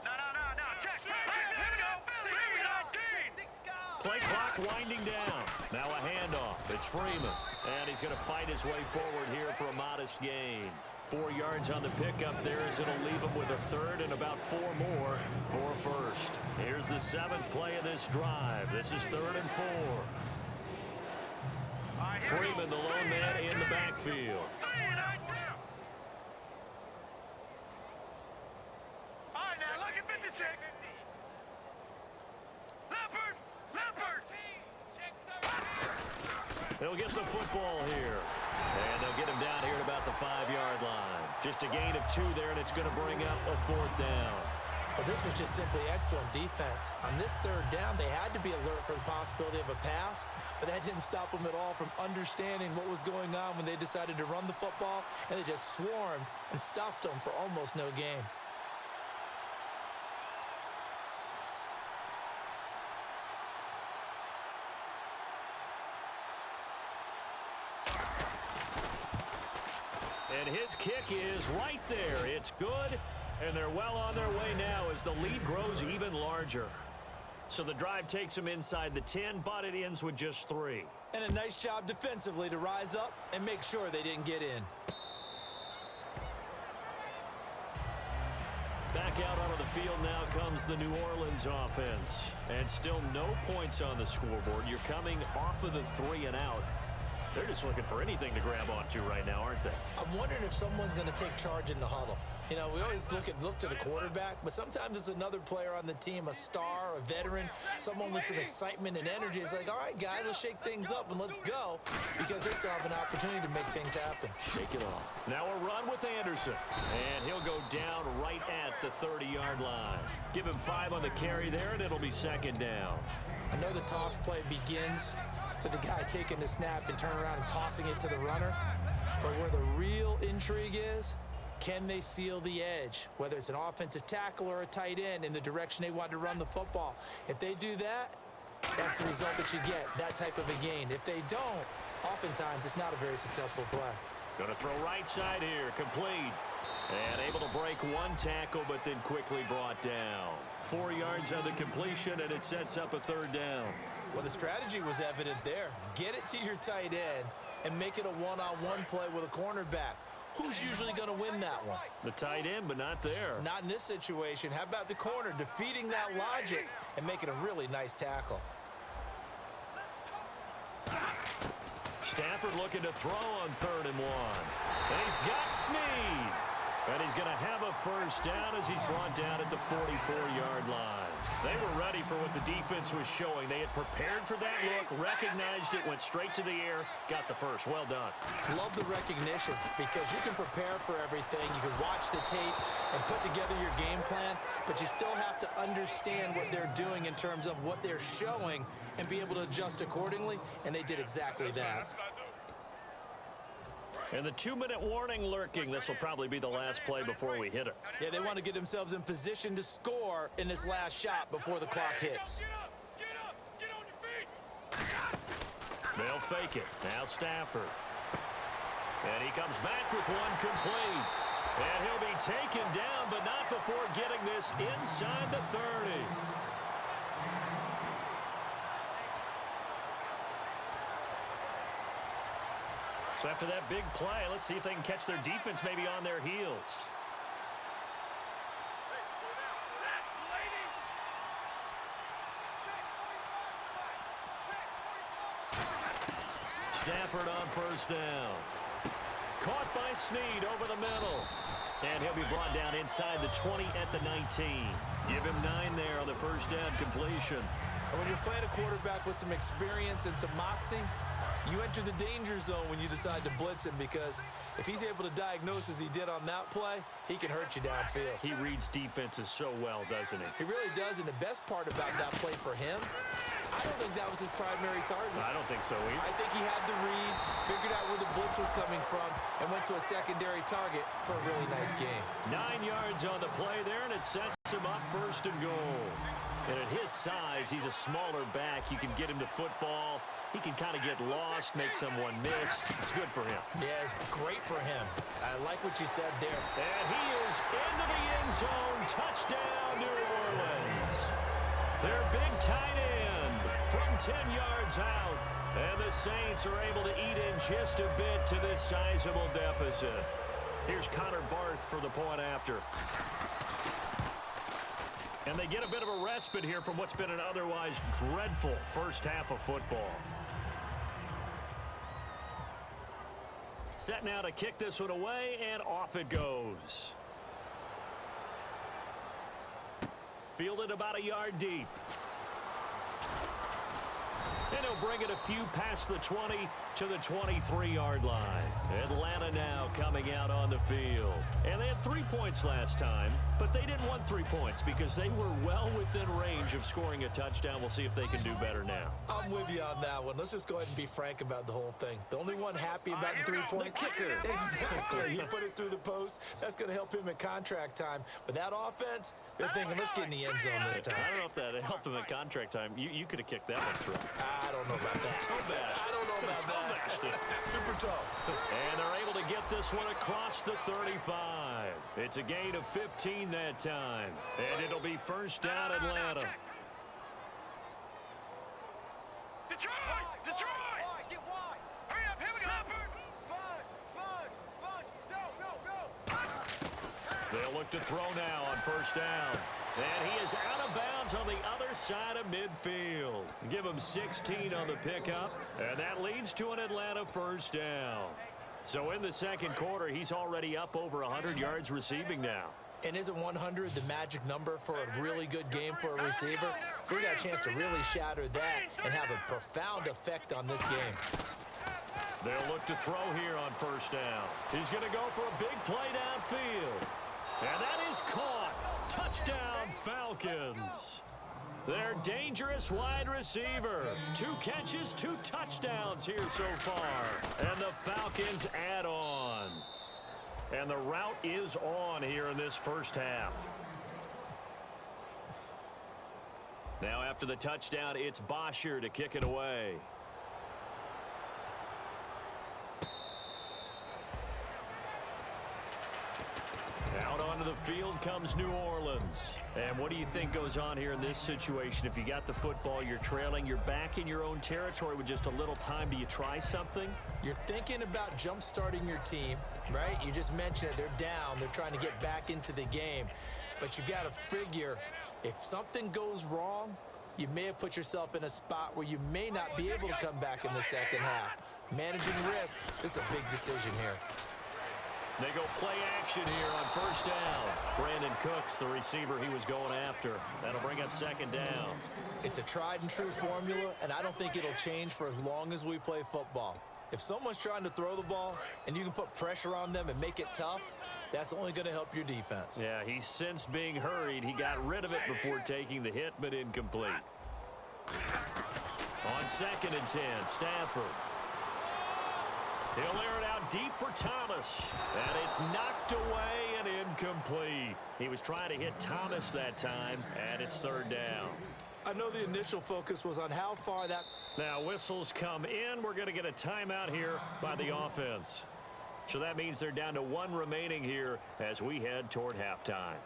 No. Check. Patriot. Here we go. 3-19. Play clock winding down. Now a handoff. It's Freeman. And he's going to fight his way forward here for a modest gain. 4 yards on the pickup there as it'll leave him with a 3rd and about 4 more for a first. Here's the 7th play of this drive. This is 3rd and 4. Freeman, the lone man in the backfield. All right, now look at 56. Leopard. They'll get the football here. And they'll get him down here at about the 5-yard line. Just a gain of 2 there, and it's going to bring up a 4th down. Well, this was just simply excellent defense. On this 3rd down, they had to be alert for the possibility of a pass, but that didn't stop them at all from understanding what was going on when they decided to run the football, and they just swarmed and stopped them for almost no gain. And his kick is right there. It's good, and they're well on their way now as the lead grows even larger. So the drive takes them inside the 10, but it ends with just 3. And a nice job defensively to rise up and make sure they didn't get in. Back out onto the field now comes the New Orleans offense. And still no points on the scoreboard. You're coming off of the 3 and out. They're just looking for anything to grab onto right now, aren't they? I'm wondering if someone's going to take charge in the huddle. You know, we always look to the quarterback, but sometimes it's another player on the team, a star, a veteran, someone with some excitement and energy. It's like, all right, guys, let's shake things up and let's go, because they still have an opportunity to make things happen. Shake it off. Now a run with Anderson, and he'll go down right at the 30-yard line. Give him 5 on the carry there, and it'll be 2nd down. I know the toss play begins with the guy taking the snap and turning around and tossing it to the runner, but where the real intrigue is, can they seal the edge, whether it's an offensive tackle or a tight end, in the direction they want to run the football? If they do that, that's the result that you get, that type of a gain. If they don't, oftentimes it's not a very successful play. Going to throw right side here, complete. And able to break 1 tackle, but then quickly brought down. 4 yards on the completion, and it sets up a 3rd down. Well, the strategy was evident there. Get it to your tight end and make it a one-on-one play with a cornerback. Who's usually going to win that one? The tight end, but not there. Not in this situation. How about the corner defeating that logic and making a really nice tackle? Stafford looking to throw on 3rd and 1. And he's got Snead. And he's going to have a 1st down as he's brought down at the 44-yard line. They were ready for what the defense was showing. They had prepared for that look, recognized it, went straight to the air, got the 1st. Well done. Love the recognition, because you can prepare for everything. You can watch the tape and put together your game plan, but you still have to understand what they're doing in terms of what they're showing and be able to adjust accordingly, and they did exactly that. And the 2-minute warning lurking. This will probably be the last play before we hit it. Yeah, they want to get themselves in position to score in this last shot before the clock hits. Get on your feet. They'll fake it. Now Stafford. And he comes back with 1 complete. And he'll be taken down, but not before getting this inside the 30. So after that big play, let's see if they can catch their defense maybe on their heels. Stafford on 1st down. Caught by Snead over the middle. And he'll be brought down inside the 20 at the 19. Give him 9 there on the 1st down completion. And when you're playing a quarterback with some experience and some moxie, you enter the danger zone when you decide to blitz him, because if he's able to diagnose as he did on that play, he can hurt you downfield. He reads defenses so well, doesn't he? He really does, and the best part about that play for him, I don't think that was his primary target. I don't think so either. I think he had the read, figured out where the blitz was coming from, and went to a secondary target for a really nice game. 9 yards on the play there, and it sets him up 1st and goal. And at his size, he's a smaller back. You can get him to football. He can kind of get lost, make someone miss. It's good for him. Yeah, it's great for him. I like what you said there. And he is into the end zone. Touchdown, New Orleans. Their big tight end from 10 yards out. And the Saints are able to eat in just a bit to this sizable deficit. Here's Connor Barth for the point after. And they get a bit of a respite here from what's been an otherwise dreadful 1st half of football. Set now to kick this one away, and off it goes. Fielded about a yard deep. And he'll bring it a few past the 20 to the 23-yard line. Atlanta now coming out on the field. And they had 3 points last time, but they didn't want 3 points because they were well within range of scoring a touchdown. We'll see if they can do better now. I'm with you on that one. Let's just go ahead and be frank about the whole thing. The only one happy about the 3-point kicker. Exactly. He put it through the post. That's going to help him at contract time. But that offense, they're thinking, let's get in the end zone this time. I don't know if that helped him at contract time. You could have kicked that one through. I don't know about that. Toe bash. I don't know about that. Toe bashed it. Super toe. And they're able to get this one across the 35. It's a gain of 15 that time. And it'll be first down, Atlanta. Detroit! Detroit! Get wide! Hurry up, here we go! They'll look to throw now on first down. And he is out of bounds on the other side of midfield. Give him 16 on the pickup, and that leads to an Atlanta first down. So in the second quarter, he's already up over 100 yards receiving now. And isn't 100 the magic number for a really good game for a receiver? So he got a chance to really shatter that and have a profound effect on this game. They'll look to throw here on first down. He's going to go for a big play downfield. And that is caught. Touchdown, Falcons. Their dangerous wide receiver. 2 catches, 2 touchdowns here so far. And the Falcons add on. And the route is on here in this first half. Now after the touchdown, it's Bosher to kick it away. Out onto the field comes New Orleans. And what do you think goes on here in this situation? If you got the football, you're trailing, you're back in your own territory with just a little time. Do you try something? You're thinking about jump-starting your team, right? You just mentioned it. They're down. They're trying to get back into the game. But you got to figure if something goes wrong, you may have put yourself in a spot where you may not be able to come back in the second half. Managing risk, this is a big decision here. They go play action here on first down. Brandon Cooks, the receiver he was going after. That'll bring up second down. It's a tried and true formula, and I don't think it'll change for as long as we play football. If someone's trying to throw the ball and you can put pressure on them and make it tough, that's only going to help your defense. Yeah, he's since being hurried. He got rid of it before taking the hit, but incomplete. On 2nd and 10, Stafford. He'll air it out deep for Thomas. And it's knocked away and incomplete. He was trying to hit Thomas that time, and it's 3rd down. I know the initial focus was on how far that... Now whistles come in. We're going to get a timeout here by the offense. So that means they're down to 1 remaining here as we head toward halftime.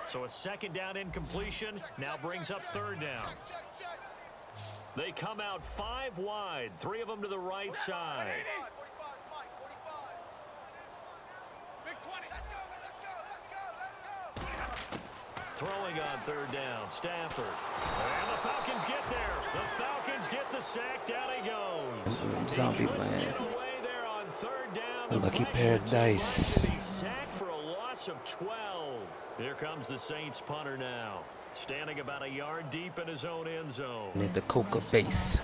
So a 2nd down incompletion now brings up 3rd down. They come out 5 wide, 3 of them to the right side. Throwing on 3rd down, Stafford. And the Falcons get there. The Falcons get the sack. Down he goes. Zombie Couldn't land. get away there on 3rd down. The Lucky pressure paradise. took him. He's sacked for a loss of 12. Here comes the Saints punter now. Standing about a yard deep in his own end zone. Near the Coca base.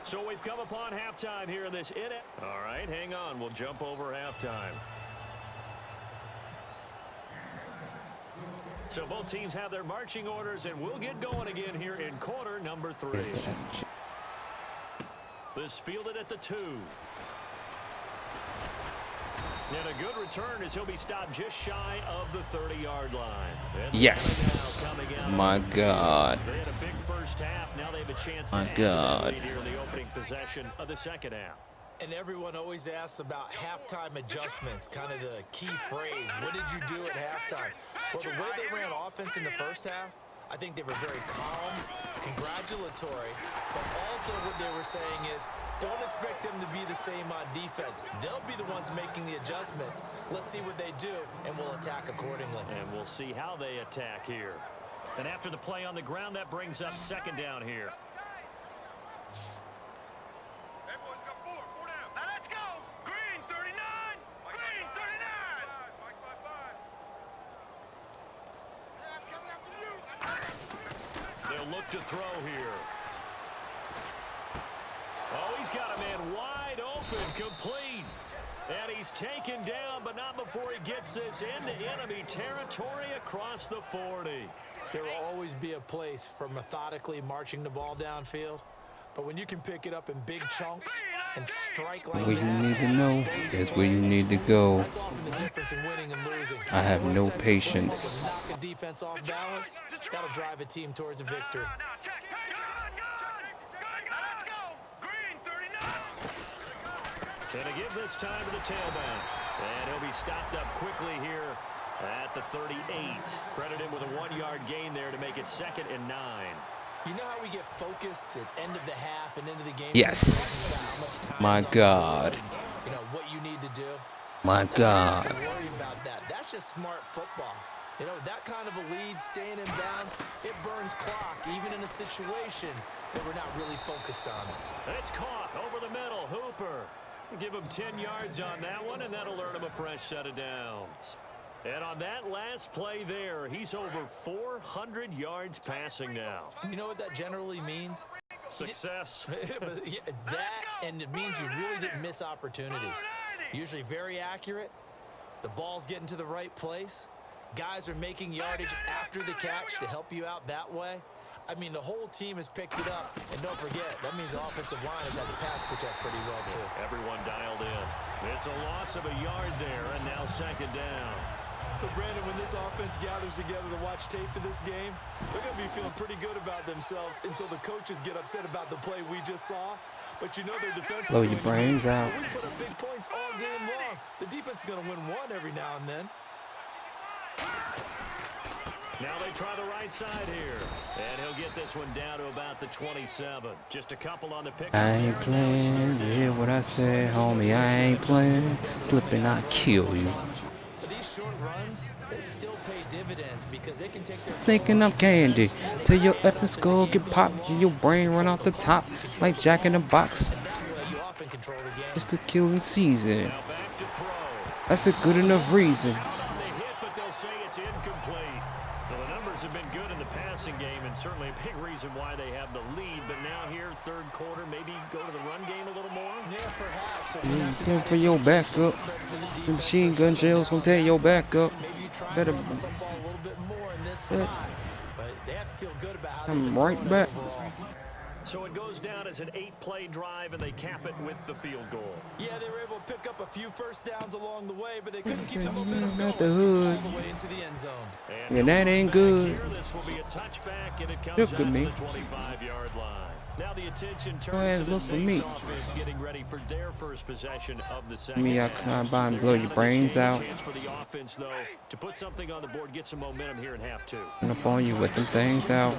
So we've come upon halftime here in this inning. All right, hang on. We'll jump over halftime. So both teams have their marching orders, and we'll get going again here in quarter number 3. Here's the edge. This fielded at the 2. And a good return as he'll be stopped just shy of the 30-yard line. Yes. My God. They had a big first half. Now they have a chance to My add to that God. lead here in the opening possession of the second half. And everyone always asks about halftime adjustments, kind of the key phrase. What did you do at halftime? Well, the way they ran offense in the first half, I think they were very calm, congratulatory, but also what they were saying is, don't expect them to be the same on defense. They'll be the ones making the adjustments. Let's see what they do, and we'll attack accordingly. And we'll see how they attack here. And after the play on the ground, that brings up 2nd down here. Everyone's got 4 down. Now let's go. Green 39. Green 39. Mike by 5. Yeah, I'm coming after you. They'll look to throw here. Oh, he's got a man wide open, complete. And he's taken down, but not before he gets this into enemy territory across the 40. There will always be a place for methodically marching the ball downfield, But when you can pick it up in big chunks and strike like Where you that, need to know is where you need to go. that's often the difference in winning and losing. I have no Those types of patience. plays will knock a defense off balance. That'll drive a team towards a victory. Now check. Good. Let's go. Green 39. Gonna give this time to the tailback. And he'll be stopped up quickly here at the 38. Credit him with a 1-yard gain there to make it 2nd and 9. You know how we get focused at end of the half and into the game? Yes. My God. You know what you need to do. My Sometimes you don't have God. to worry about that. That's just smart football. You know, that kind of a lead, staying in bounds, it burns clock, even in a situation that we're not really focused on it. It's caught over the middle. Hooper. Give him 10 yards on that one, and that'll earn him a fresh set of downs. And on that last play there, he's over 400 yards passing now. You know what that generally means? Success. Yeah, that, and it means you really didn't miss opportunities. Usually very accurate. The ball's getting to the right place. Guys are making yardage after the catch to help you out that way. I mean, the whole team has picked it up. And don't forget, that means the offensive line has had to pass protect pretty well, too. Everyone dialed in. It's a loss of a yard there, and now 2nd down. So, Brandon, when this offense gathers together to watch tape for this game, they're going to be feeling pretty good about themselves until the coaches get upset about the play we just saw. But you know their defense Blow is your going to brains out. We put up big points all game long. The defense is going to win one every now and then. Now they try the right side here. And he'll get this one down to about the 27. Just a couple on the pick. I ain't playing. You hear what I say, homie? I ain't playing. Slipping, I kill you. But these short runs, they still pay dividends because they can take their Thinking I'm candy. Till your effing skull get popped. Till your brain run off the top. Like Jack in the Box. that way you often control the game. It's the killing season. Now back to throw. That's a good enough reason. They hit, but they'll say it's incomplete. Well, the numbers have been good in the passing game, and certainly a big reason why they have the lead. But now here, 3rd quarter, maybe go to the run game a little more. Yeah, perhaps. Looking for your backup. The machine gun shells gonna tear your back up. Maybe you try Better. to run the football a little bit more in this spot. But they have to feel good about how they've been I'm right throwing back. overall. So it goes down as an 8-play drive, and they cap it with the field goal. Yeah, they were able to pick up a few first downs along the way, but they couldn't keep the momentum going Got the hood. all the way into the end zone. And Yeah, that ain't good. here, this will be a touchback, and it comes Look out at to me. the 25-yard line. Now the attention Go ahead, turns to the look for me. Saints offense getting ready for their first possession of the second. Me, I come by and blow your brains out. Chance for the offense, though, to put something on the board, get some momentum here in half 2. Run up on you with them things out.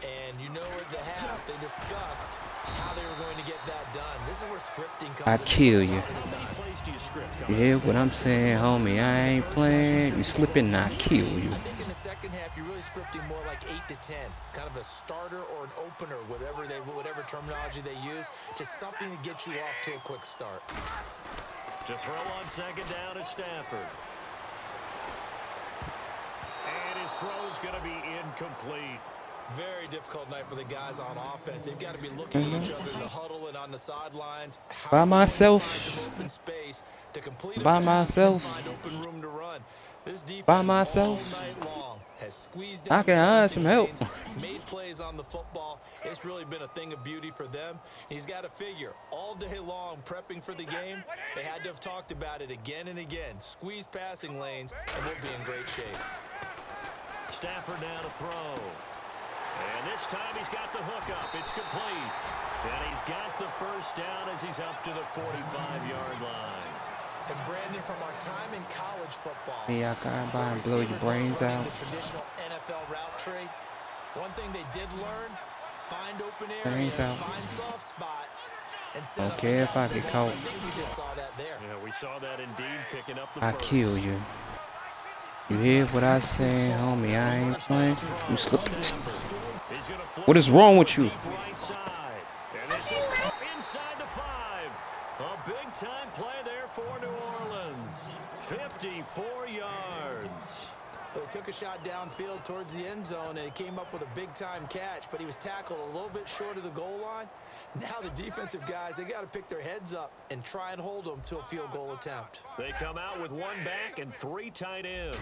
And you know at the half, they discussed how they were going to get that done. This is where scripting comes I into kill you. How many plays do you script? You hear what I'm saying, homie? I ain't playing. You slipping, I kill you. I think in the second half, you're really scripting more like 8 to 10, kind of a starter or an opener, whatever terminology they use, just something to get you off to a quick start. To throw on 2nd down is Stafford. And his throw's going to be incomplete. Very difficult night for the guys on offense. They've got to be looking at each other in the huddle and on the sidelines. How By are we gonna myself. find some open space to complete a By pass myself. and find open room to run. This defense By myself. all night long has squeezed I down can hide defensive some help. lanes, made plays on the football. It's really been a thing of beauty for them. He's got to figure all day long prepping for the game. They had to have talked about it again and again. Squeeze passing lanes, and we'll be in great shape. Stafford now to throw. And this time he's got the hook up. It's complete. And he's got the first down as he's up to the 45-yard line. And Brandon, from our time in college football, Me, I come by and blow your brains out. the traditional NFL route tree, one thing they did learn, find open Brains areas, out. find soft spots, and set Don't up care a if I pass. get I caught. think we just saw that there. Yeah, we saw that indeed, picking up the I first. kill you. You hear what I say, homie? I ain't playing. You slipping. He's gonna flip What is wrong with this you? deep right side. And this is caught inside the 5. A big-time play there for New Orleans. 54 yards. Well, he took a shot downfield towards the end zone, and he came up with a big-time catch, but he was tackled a little bit short of the goal line. Now the defensive guys, they got to pick their heads up and try and hold them to a field goal attempt. They come out with 1 back and 3 tight ends.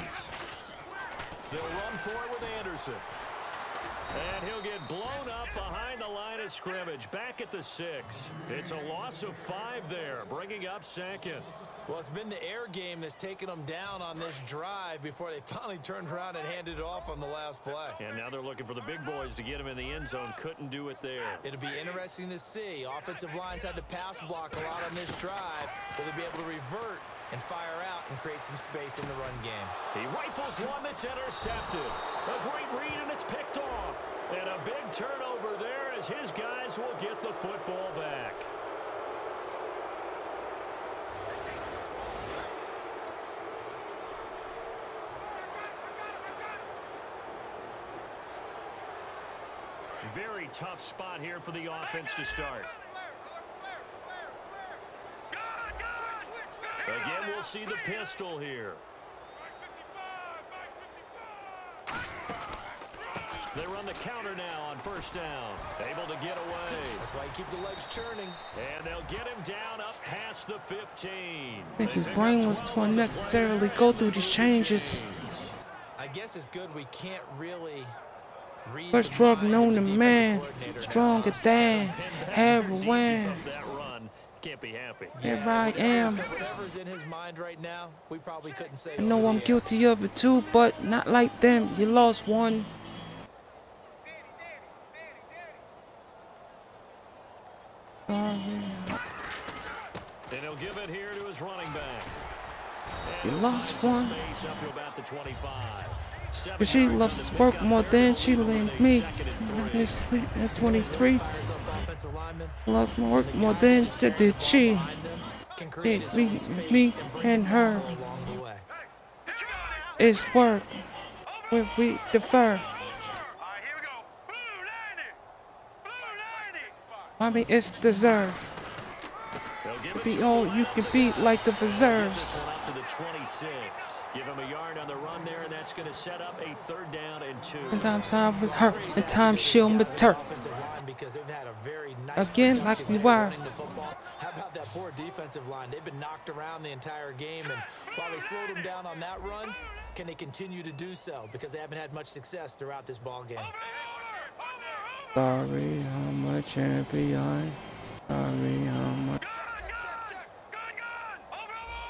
They'll run for it with Anderson. And he'll get blown up behind the line of scrimmage. Back at the 6. It's a loss of 5 there, bringing up second. Well, it's been the air game that's taken them down on this drive before they finally turned around and handed it off on the last play. And now they're looking for the big boys to get him in the end zone. Couldn't do it there. It'll be interesting to see. Offensive lines had to pass block a lot on this drive. Will they be able to revert and fire out and create some space in the run game? He rifles one that's intercepted. A great read, and it's picked off. And a big turnover there as his guys will get the football back. Very tough spot here for the offense to start. Again, we'll see the pistol here. They run the counter now on first down. Able to get away. That's why you keep the legs churning. And they'll get him down up past the 15. I think his brain was to unnecessarily go through these changes. I guess it's good we can't really read. First drug known to man, stronger than heroin. That run can't be happy. Here I am. Whatever's in his mind right now, we probably couldn't say. I know I'm guilty of it too, but not like them. You lost one. And he'll give it here to his running back. You lost one. Space up to about the 25. But she loves work more than she loved me. This sleep at 23. Loves work more than did she. It me and her. It's work when we defer. Mommy, it's deserved. Be all you can be like the reserves. Up to the 26. Give him a yard on the run there, and that's going to set up a 3rd down and 2. Sometimes I'm with her, and times she'll mature. Again, like we were. How about that poor defensive line? They've been knocked around the entire game, and while they slowed them down on that run, can they continue to do so? Because they haven't had much success throughout this ball game. Sorry, I'm a champion. Sorry, I'm a...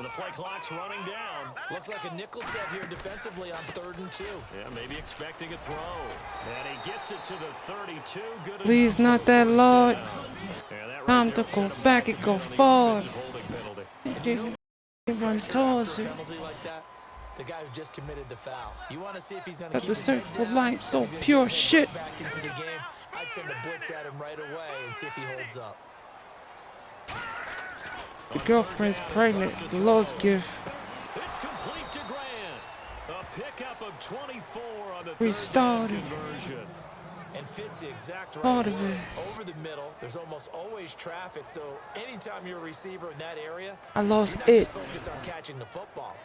The play clock's running down. Looks like a nickel set here defensively on 3rd and 2. Yeah, maybe expecting a throw. And he gets it to the 32. Good. Please, not that, Lord. Time to go back and go forward. Run towards it. The guy who just committed the foul. You want to see if he's going to That's keep a his search head for down, life, so or pure is he shit. back into the game? I'd send a blitz at him right away and see if he holds up. The girlfriend's pregnant. The Lord's gift. It's complete to Grant. A pickup of 24 on the Restarted. conversion. And fits the exact right Part of it. over the middle. There's almost always traffic, so anytime you're a receiver in that area, I lost you're not it. just focused on catching the football.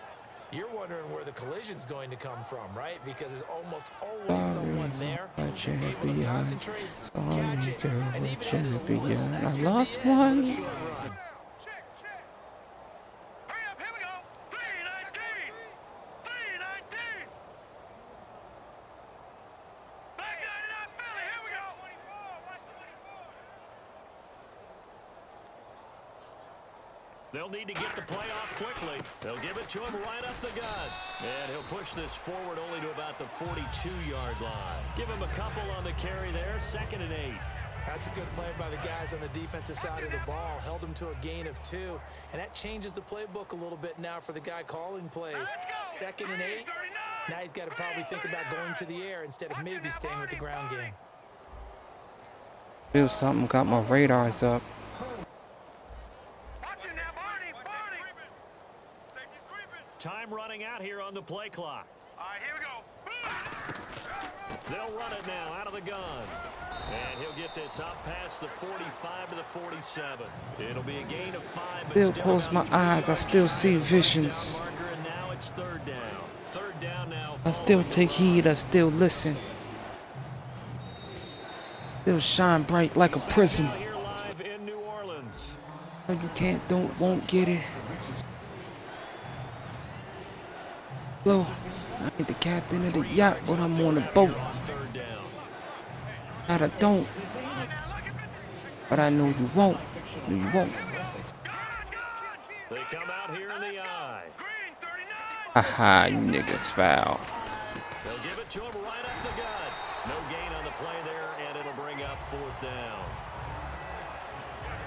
You're wondering where the collision's going to come from, right? Because there's almost always someone there A able to champion. concentrate, Sorry, catch it, girl, and a even hit it champion. along I that lost extended one. short run. Hurry up, here we go. 319. 319. Back 99 Philly, here we go. They'll need to get the play off quickly. They'll give it to him right up the gut. And he'll push this forward only to about the 42-yard line. Give him a couple on the carry there. 2nd and 8. That's a good play by the guys on the defensive side of the ball. Held them to a gain of 2. And that changes the playbook a little bit now for the guy calling plays. 2nd and 8. Now he's got to probably think about going to the air instead of maybe staying with the ground game. Feel something got my radars up. Watch it now, Barney. Time running out here on the play clock. All right, here we go. They'll run it now out of the gun. And he'll get this up past the 45 to the 47. It'll be a gain of 5. Still close my eyes, I still see visions. And now it's 3rd down. 3rd down now. I still take heed, I still listen. Still shine bright like a prism. Here live in New Orleans. You can't, won't get it. Low, I ain't the captain of the yacht, but I'm on the boat. 3rd down. That I don't. But I know you won't. No, you won't. They come out here in the eye. Haha, you niggas foul. They'll give it to him right up the gut. No gain on the play there, and it'll bring up 4th down.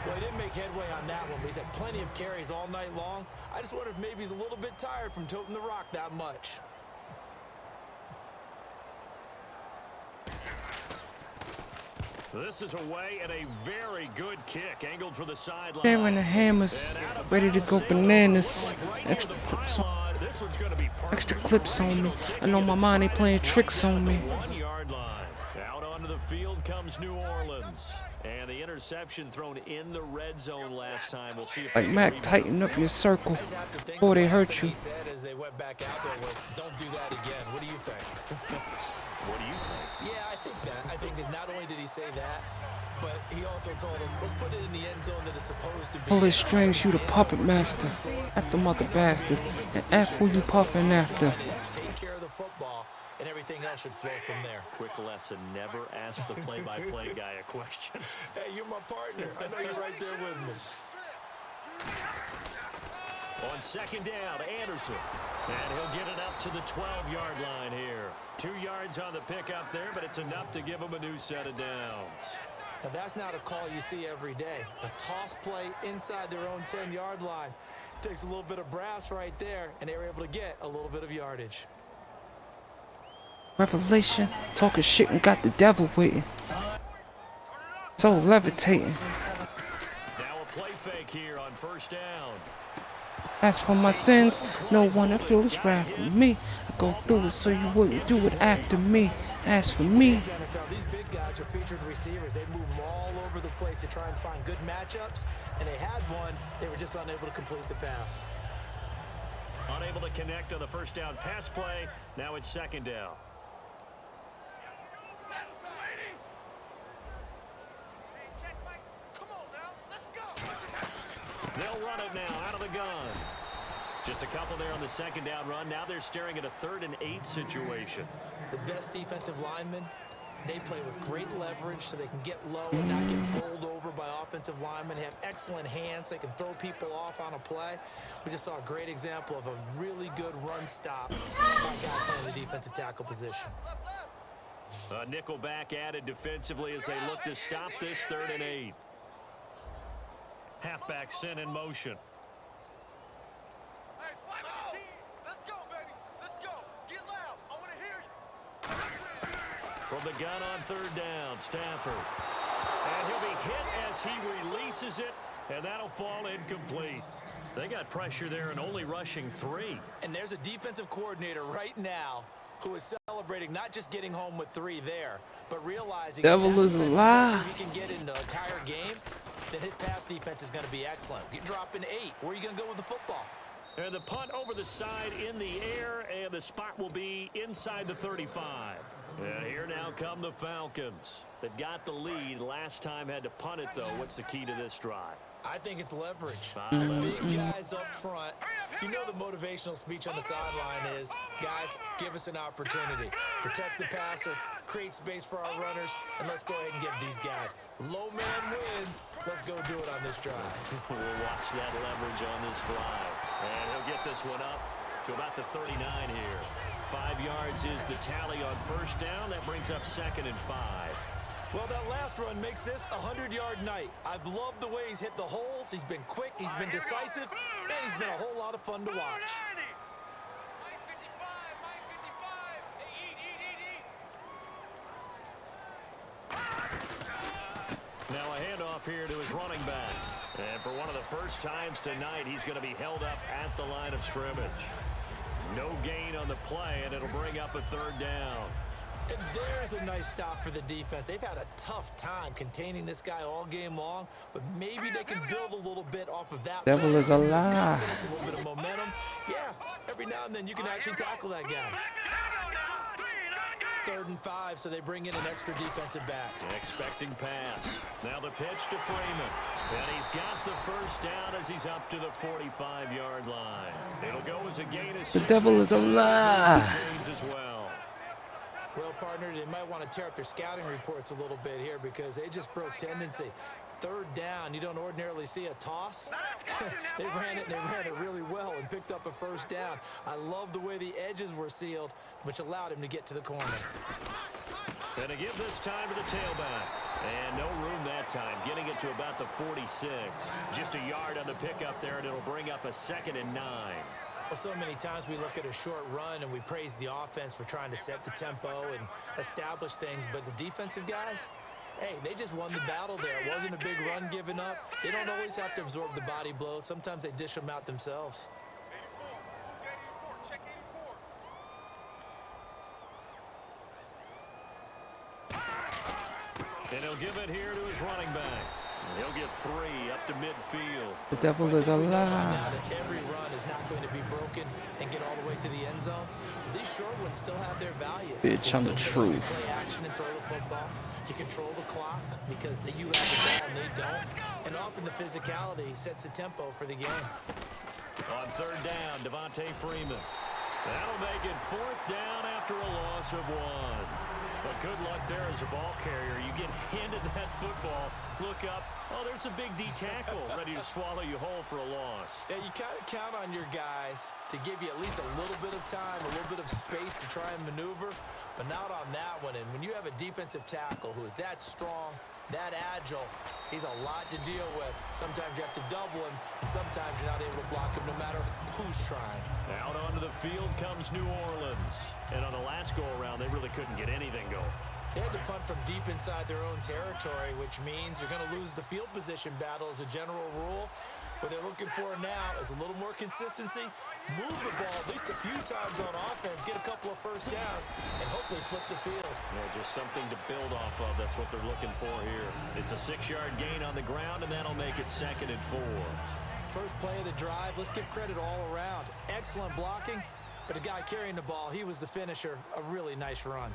Well, he didn't make headway on that one, but he's had plenty of carries all night long. I just wonder if maybe he's a little bit tired from toting the rock that much. This is away and a very good kick, angled for the sideline. There when the hammers, ready to go bananas. Extra clips on, extra clips on me. I know my mind ain't playing tricks on me. 1-yard line. Out onto the field comes New Orleans. And the interception thrown in the red zone last time. We'll see if Like Mac, tighten up your circle before they hurt you. He said as they went back out there was, don't do that again. What do you think? What do you think? Yeah, I think that. I think that not only did he say that, but he also told him, let's put it in the end zone that it's supposed to be. Pull his strings, you the puppet master. After mother bastards. And F who you puffin' after. Take care of the football, and everything else should flow from there. Quick lesson, never ask the play-by-play guy a question. Hey, you're my partner. I know you're right there with me. On 2nd down, Anderson. And he'll get it up to the 12-yard line here. 2 yards on the pickup there, but it's enough to give him a new set of downs. Now, that's not a call you see every day. A toss play inside their own 10-yard line. Takes a little bit of brass right there, and they were able to get a little bit of yardage. Revelation, talking shit and got the devil waiting. So levitating. Now a play fake here on 1st down. As for my sins, no one I feel is wrath for me. I go through it so you wouldn't do it after me. As for me, These big guys are featured receivers. They move all over the place to try and find good matchups, and they had one. They were just unable to complete the pass. Unable to connect on the 1st down pass play. Now it's 2nd down. They'll run it now out of the gun. Just a couple there on the 2nd down run. Now they're staring at a 3rd and 8 situation. The best defensive linemen, they play with great leverage so they can get low and not get bowled over by offensive linemen. They have excellent hands. They can throw people off on a play. We just saw a great example of a really good run stop by a guy playing the defensive tackle position. A nickel back added defensively as they look to stop this 3rd and 8. Halfback sent in motion. Hey, let's go, baby. Let's go. Get loud. I want to hear you. From the gun on 3rd down, Stafford. And he'll be hit as he releases it, and that'll fall incomplete. They got pressure there and only rushing 3. And there's a defensive coordinator right now who is celebrating not just getting home with 3 there, but realizing devil is a lie. we can get in the entire game, then his pass defense is going to be excellent. You're dropping 8. Where are you going to go with the football? And the punt over the side in the air, and the spot will be inside the 35. And here now come the Falcons. They've got the lead. Last time had to punt it, though. What's the key to this drive? I think it's leverage. Big guys up front. You know the motivational speech on the sideline is, guys, give us an opportunity. Protect the passer, create space for our runners, and let's go ahead and get these guys. Low man wins. Let's go do it on this drive. We'll watch that leverage on this drive. And he'll get this one up to about the 39 here. 5 yards is the tally on 1st down. That brings up 2nd and 5. Well, that last run makes this a 100-yard night. I've loved the way he's hit the holes. He's been quick, he's been decisive, and he's been a whole lot of fun to watch. Now a handoff here to his running back. And for one of the first times tonight, he's going to be held up at the line of scrimmage. No gain on the play, and it'll bring up a 3rd down. And there's a nice stop for the defense. They've had a tough time containing this guy all game long, but maybe they can build a little bit off of that. devil is a lie. It's a little bit of momentum. Yeah, every now and then you can actually tackle that guy. 3rd and 5, so they bring in an extra defensive back. Expecting pass. Now the pitch to Freeman. And he's got the 1st down as he's up to the 45-yard line. It'll go as a gain of 6. The devil is a lie. As well. Well, partner, they might want to tear up their scouting reports a little bit here because they just broke tendency. Third down, you don't ordinarily see a toss. They ran it really well and picked up a first down. I love the way the edges were sealed, which allowed him to get to the corner. Going to give this time to the tailback. And no room that time, getting it to about the 46. Just a yard on the pickup there, and it'll bring up a 2nd and 9. Well, so many times we look at a short run and we praise the offense for trying to set the tempo and establish things, but the defensive guys, hey, they just won the battle there. It wasn't a big run given up. They don't always have to absorb the body blows. Sometimes they dish them out themselves. 84. Check 84. And he'll give it here to his running back. He'll get 3 up to midfield. The devil is alive. Now that every run is not going to be broken and get all the way to the end zone, but these short ones still have their value. Bitch, I'm the truth. Play action and throw the football. You control the clock because you have the ball and they don't. And often the physicality sets the tempo for the game. On third down, Devontae Freeman. That'll make it 4th down after a loss of 1. But good luck there as a ball carrier. You get handed that football, look up, oh, there's a big D tackle ready to swallow you whole for a loss. Yeah, you kind of count on your guys to give you at least a little bit of time, a little bit of space to try and maneuver, but not on that one. And when you have a defensive tackle who is that strong, that agile, he's a lot to deal with. Sometimes you have to double him, and sometimes you're not able to block him no matter who's trying. Out onto the field comes New Orleans. And on the last go-around, they really couldn't get anything going. They had to punt from deep inside their own territory, which means you're going to lose the field position battle as a general rule. What they're looking for now is a little more consistency, move the ball at least a few times on offense, get a couple of first downs, and hopefully flip the field. Yeah, just something to build off of. That's what they're looking for here. It's a 6-yard gain on the ground, and that'll make it 2nd and 4. First play of the drive, let's give credit all around. Excellent blocking, but the guy carrying the ball, he was the finisher. A really nice run.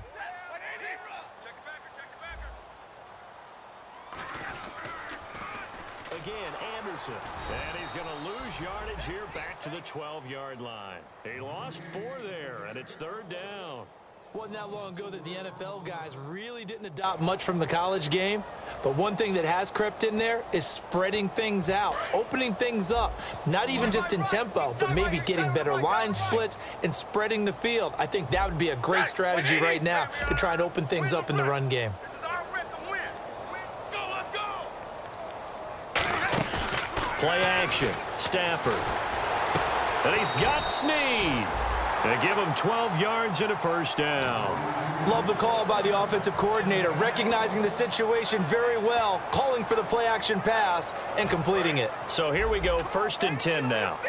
Again, Anderson. And he's going to lose yardage here back to the 12-yard line. He lost 4 there, and it's 3rd down. Wasn't that long ago that the NFL guys really didn't adopt much from the college game. But one thing that has crept in there is spreading things out, opening things up, not even just in tempo, but maybe getting better line splits and spreading the field. I think that would be a great strategy right now to try and open things up in the run game. Play action. Stafford. And he's got Snead. They give him 12 yards and a first down. Love the call by the offensive coordinator, recognizing the situation very well, calling for the play action pass and completing it. So here we go, 1st and 10 now.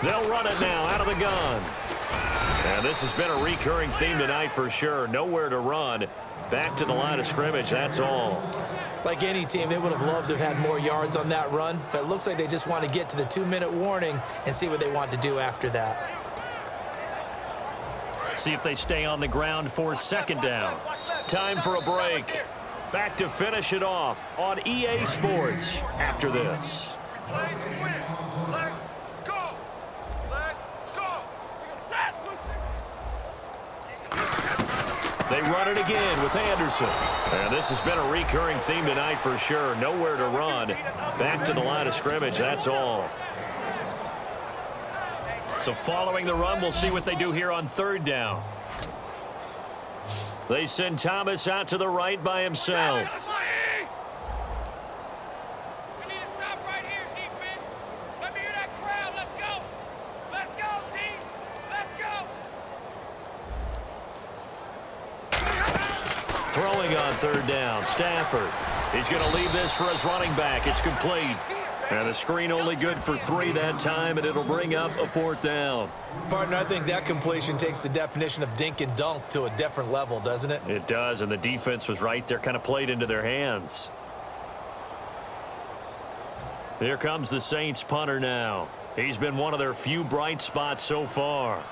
They'll run it now out of the gun. And this has been a recurring theme tonight for sure. Nowhere to run. Back to the line of scrimmage, that's all. Like any team, they would have loved to have had more yards on that run, but it looks like they just want to get to the 2-minute warning and see what they want to do after that. See if they stay on the ground for 2nd down. Time for a break. Back to finish it off on EA Sports after this. They run it again with Anderson. And this has been a recurring theme tonight for sure. Nowhere to run. Back to the line of scrimmage, that's all. So following the run, we'll see what they do here on 3rd down. They send Thomas out to the right by himself. Throwing on 3rd down, Stafford. He's going to leave this for his running back. It's complete. And the screen only good for 3 that time, and it'll bring up a 4th down. Partner, I think that completion takes the definition of dink and dunk to a different level, doesn't it? It does, and the defense was right there, kind of played into their hands. Here comes the Saints punter now. He's been one of their few bright spots so far.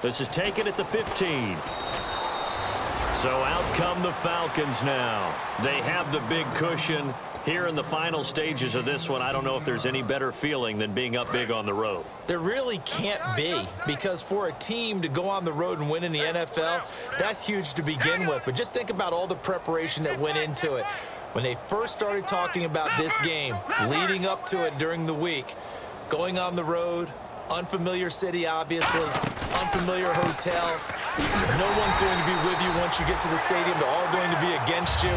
This is taken at the 15. So out come the Falcons now. They have the big cushion. Here in the final stages of this one, I don't know if there's any better feeling than being up big on the road. There really can't be, because for a team to go on the road and win in the NFL, that's huge to begin with. But just think about all the preparation that went into it. When they first started talking about this game, leading up to it during the week, going on the road, unfamiliar city, obviously, unfamiliar hotel. No one's going to be with you once you get to the stadium. They're all going to be against you.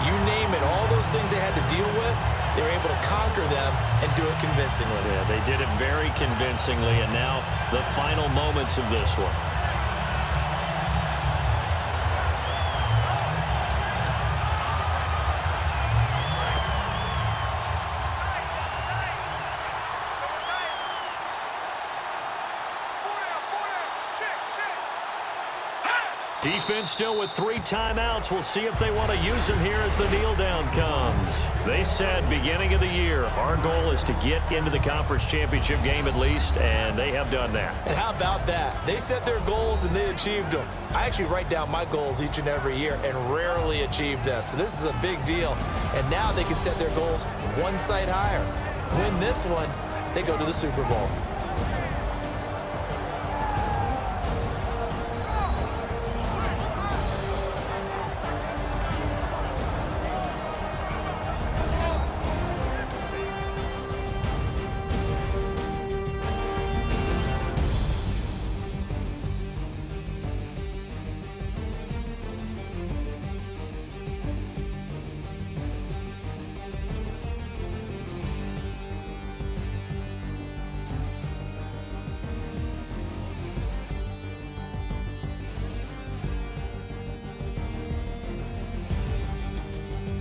You name it, all those things they had to deal with, they were able to conquer them and do it convincingly. Yeah, they did it very convincingly, and now the final moments of this one. Defense still with 3 timeouts. We'll see if they want to use them here as the kneel down comes. They said beginning of the year, our goal is to get into the conference championship game at least, and they have done that. And how about that? They set their goals and they achieved them. I actually write down my goals each and every year and rarely achieve them. So this is a big deal. And now they can set their goals one site higher. Win this one, they go to the Super Bowl.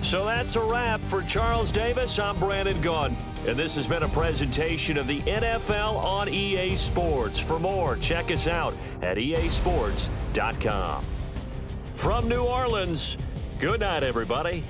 So that's a wrap for Charles Davis. I'm Brandon Gaudin, and this has been a presentation of the NFL on EA Sports. For more, check us out at easports.com. From New Orleans, good night, everybody.